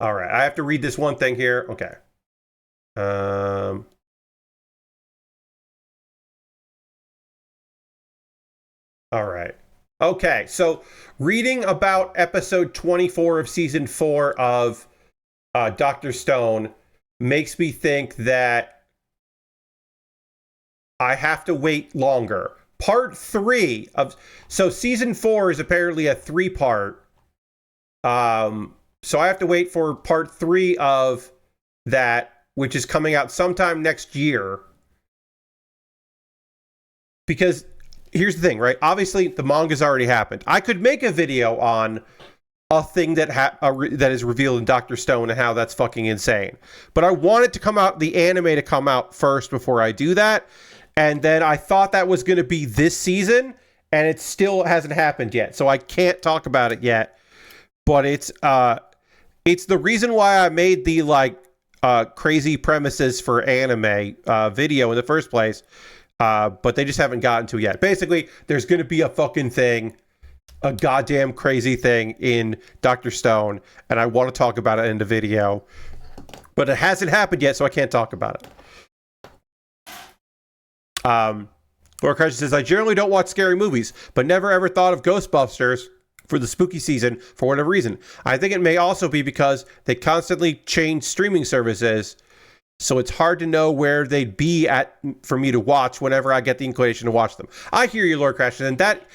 All right. I have to read this one thing here. Okay. All right. Okay. So reading about episode 24 of season 4 of Dr. Stone makes me think that I have to wait longer. Part 3 of... So season 4 is apparently a 3-part. So I have to wait for part 3 of that, which is coming out sometime next year. Because here's the thing, right? Obviously, the manga's already happened. I could make a video on a thing that that is revealed in Dr. Stone and how that's fucking insane. But I want it to come out, the anime to come out first before I do that. And then I thought that was going to be this season, and it still hasn't happened yet. So I can't talk about it yet. But it's the reason why I made the crazy premises for anime video in the first place. But they just haven't gotten to it yet. Basically, there's going to be a fucking thing, a goddamn crazy thing in Dr. Stone, and I want to talk about it in the video. But it hasn't happened yet, so I can't talk about it. Laura Crush says, I generally don't watch scary movies, but never ever thought of Ghostbusters for the spooky season for whatever reason. I think it may also be because they constantly change streaming services, so it's hard to know where they'd be at for me to watch whenever I get the inclination to watch them. I hear you, Lord Crash, and that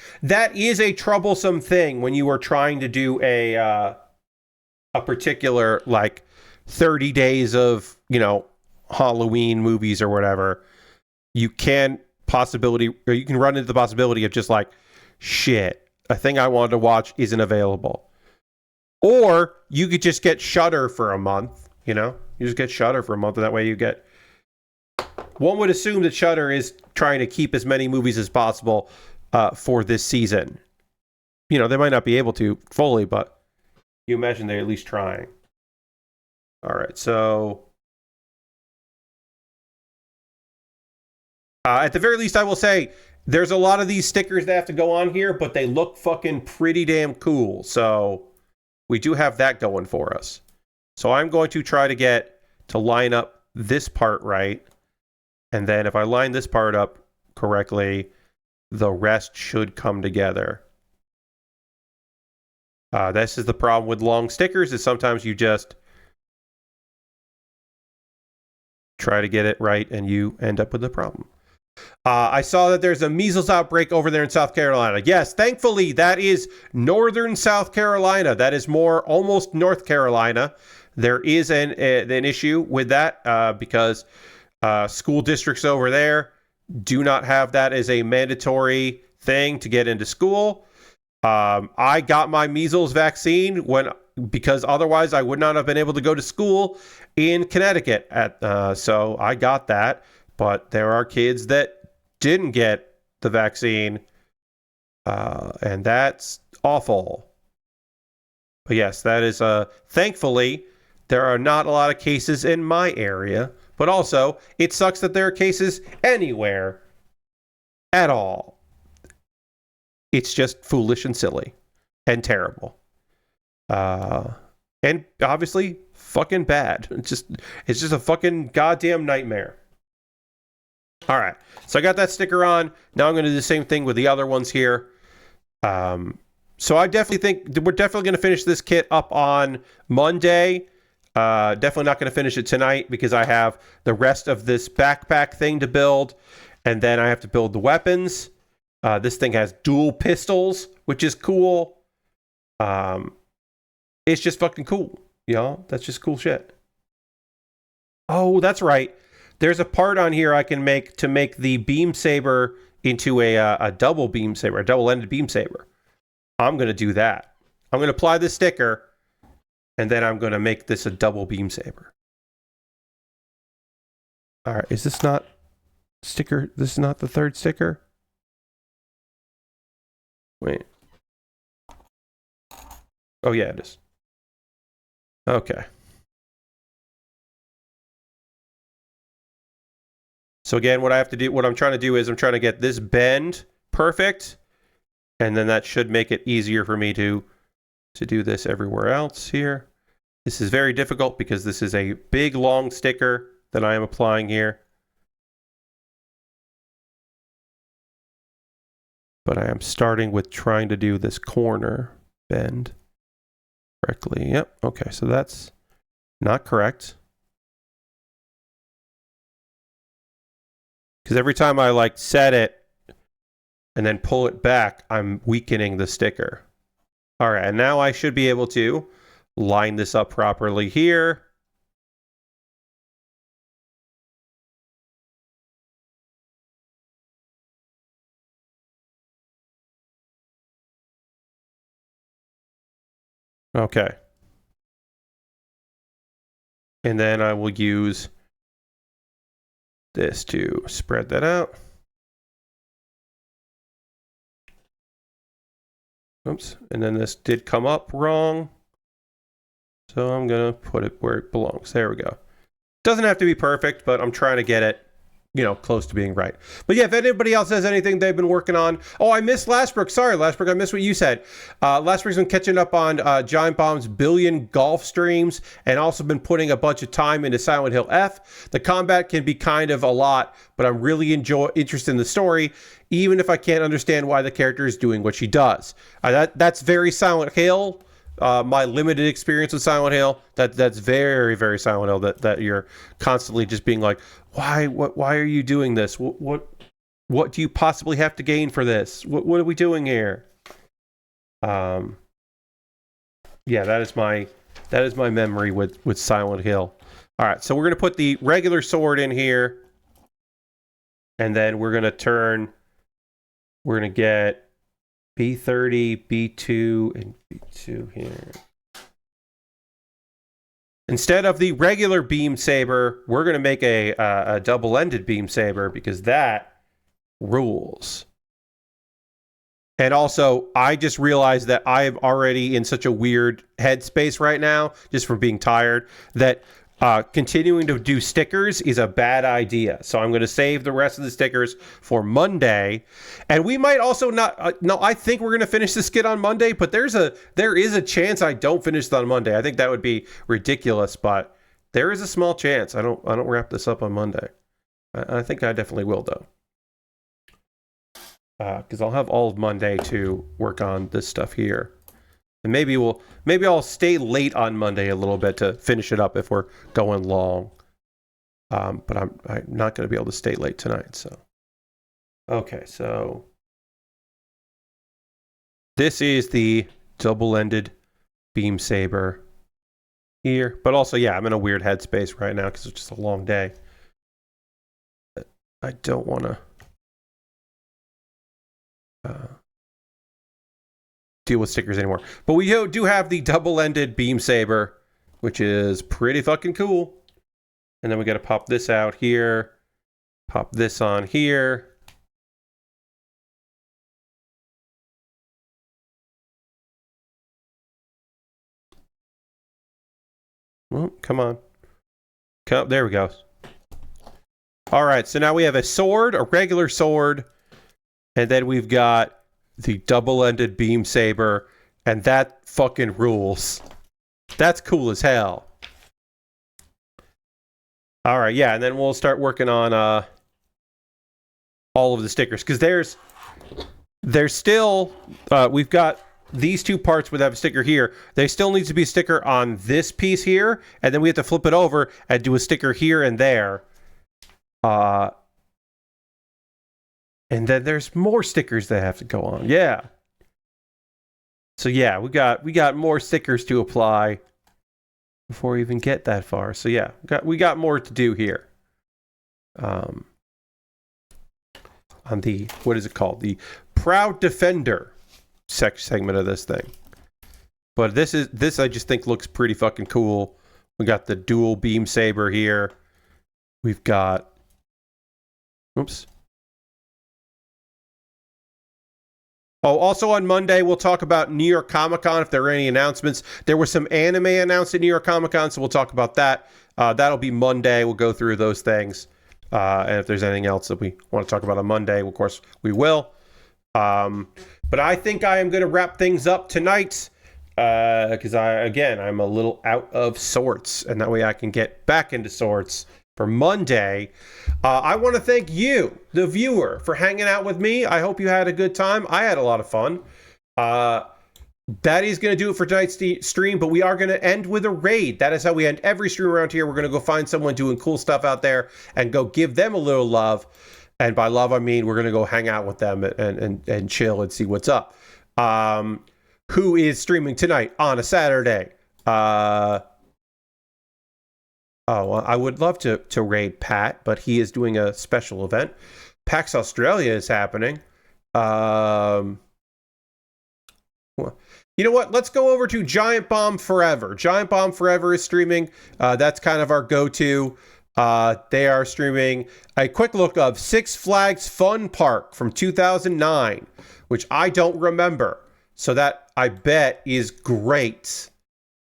is a troublesome thing when you are trying to do a particular 30 days of, Halloween movies or whatever, you can run into the possibility of just like, shit, a thing I wanted to watch isn't available. Or you could just get Shudder for a month, you just get Shudder for a month, and that way you get... One would assume that Shudder is trying to keep as many movies as possible for this season. They might not be able to fully, but you imagine they're at least trying. All right, so... at the very least, I will say, there's a lot of these stickers that have to go on here, but they look fucking pretty damn cool. So we do have that going for us. So I'm going to try to get to line up this part right. And then if I line this part up correctly, the rest should come together. This is the problem with long stickers, is sometimes you just try to get it right and you end up with a problem. I saw that there's a measles outbreak over there in South Carolina. Yes, thankfully, that is northern South Carolina. That is more almost North Carolina. There is an issue with that because school districts over there do not have that as a mandatory thing to get into school. I got my measles vaccine because otherwise I would not have been able to go to school in Connecticut. So I got that. But there are kids that didn't get the vaccine, and that's awful. But yes, that is, thankfully, there are not a lot of cases in my area, but also, it sucks that there are cases anywhere at all. It's just foolish and silly and terrible. And obviously, fucking bad. It's just a fucking goddamn nightmare. All right, so I got that sticker on. Now I'm going to do the same thing with the other ones here. So I definitely think we're definitely going to finish this kit up on Monday. Definitely not going to finish it tonight because I have the rest of this backpack thing to build, and then I have to build the weapons. This thing has dual pistols, which is cool. It's just fucking cool, That's just cool shit. Oh, that's right. There's a part on here I can make to make the beam saber into a double beam saber, a double-ended beam saber. I'm going to do that. I'm going to apply this sticker, and then I'm going to make this a double beam saber. All right, is this not sticker? This is not the third sticker? Wait. Oh, yeah, it is. Okay. So again, what I'm trying to do is I'm trying to get this bend perfect, and then that should make it easier for me to do this everywhere else here. This is very difficult because this is a big, long sticker that I am applying here. But I am starting with trying to do this corner bend correctly. Yep, okay, so that's not correct. Because every time I set it and then pull it back, I'm weakening the sticker. All right, and now I should be able to line this up properly here. Okay. And then I will use this to spread that out. Oops, and then this did come up wrong. So I'm gonna put it where it belongs. There we go. Doesn't have to be perfect, but I'm trying to get it, close to being right. But yeah, if anybody else has anything they've been working on. Oh, I missed Lastbrook. Sorry, Lastbrook, I missed what you said. Lastbrook's been catching up on Giant Bomb's billion golf streams and also been putting a bunch of time into Silent Hill F. The combat can be kind of a lot, but I'm really interested in the story, even if I can't understand why the character is doing what she does. That's very Silent Hill. My limited experience with Silent Hill, that's very, very Silent Hill, that you're constantly just being like, why are you doing this? What do you possibly have to gain for this? What are we doing here? Yeah, that is my memory with Silent Hill. All right, so we're going to put the regular sword in here. And then we're going to turn... We're going to get B30, B2, and B2 here. Instead of the regular beam saber, we're going to make a double-ended beam saber because that rules. And also, I just realized that I am already in such a weird headspace right now, just from being tired, that continuing to do stickers is a bad idea. So I'm going to save the rest of the stickers for Monday. And we might also not... no, I think we're going to finish this skit on Monday, but there is a chance I don't finish it on Monday. I think that would be ridiculous, but there is a small chance I don't wrap this up on Monday. I think I definitely will, though. Because I'll have all of Monday to work on this stuff here. And maybe I'll stay late on Monday a little bit to finish it up if we're going long. But I'm not going to be able to stay late tonight, so. Okay, so this is the double-ended beam saber here. But also, yeah, I'm in a weird headspace right now because it's just a long day. I don't want to deal with stickers anymore. But we do have the double-ended beam saber, which is pretty fucking cool. And then we got to pop this out here, pop this on here. Well, come on. There we go. All right, so now we have a sword, a regular sword, and then we've got the double-ended beam saber, and that fucking rules. That's cool as hell. All right, yeah, and then we'll start working on all of the stickers, because there's still, we've got these two parts would have a sticker here. There still needs to be a sticker on this piece here, and then we have to flip it over and do a sticker here and there. And then there's more stickers that have to go on. Yeah. So yeah, we got more stickers to apply before we even get that far. So yeah, we got more to do here. On the, what is it called? The Proud Defender segment of this thing. But this I just think looks pretty fucking cool. We got the dual beam saber here. We've got, oops. Oh, also on Monday, we'll talk about New York Comic Con if there are any announcements. There was some anime announced at New York Comic Con, so we'll talk about that. That'll be Monday. We'll go through those things. And if there's anything else that we want to talk about on Monday, of course, we will. But I think I am going to wrap things up tonight because I'm a little out of sorts, and that way I can get back into sorts for Monday. I want to thank you, the viewer, for hanging out with me. I hope you had a good time. I had a lot of fun. That is going to do it for tonight's stream, but we are going to end with a raid. That is how we end every stream around here. We're going to go find someone doing cool stuff out there and go give them a little love. And by love, I mean we're going to go hang out with them and chill and see what's up. Who is streaming tonight on a Saturday? I would love to raid Pat, but he is doing a special event. PAX Australia is happening. You know what? Let's go over to Giant Bomb Forever. Giant Bomb Forever is streaming. That's kind of our go-to. They are streaming a quick look of Six Flags Fun Park from 2009, which I don't remember. So that, I bet, is great.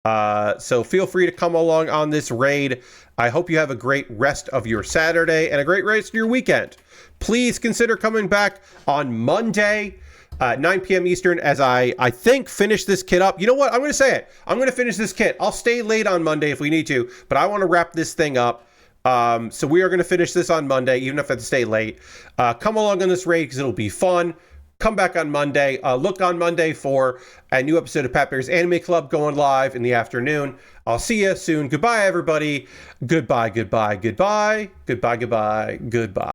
So feel free to come along on this raid. I hope you have a great rest of your Saturday and a great rest of your weekend. Please consider coming back on Monday, 9 p.m. Eastern, as I think finish this kit up. You know what? I'm going to say it. I'm going to finish this kit. I'll stay late on Monday if we need to, but I want to wrap this thing up. So we are going to finish this on Monday, even if I have to stay late. Come along on this raid because it'll be fun. Come back on Monday. Look on Monday for a new episode of Pat Bear's Anime Club going live in the afternoon. I'll see you soon. Goodbye, everybody. Goodbye, goodbye, goodbye. Goodbye, goodbye, goodbye.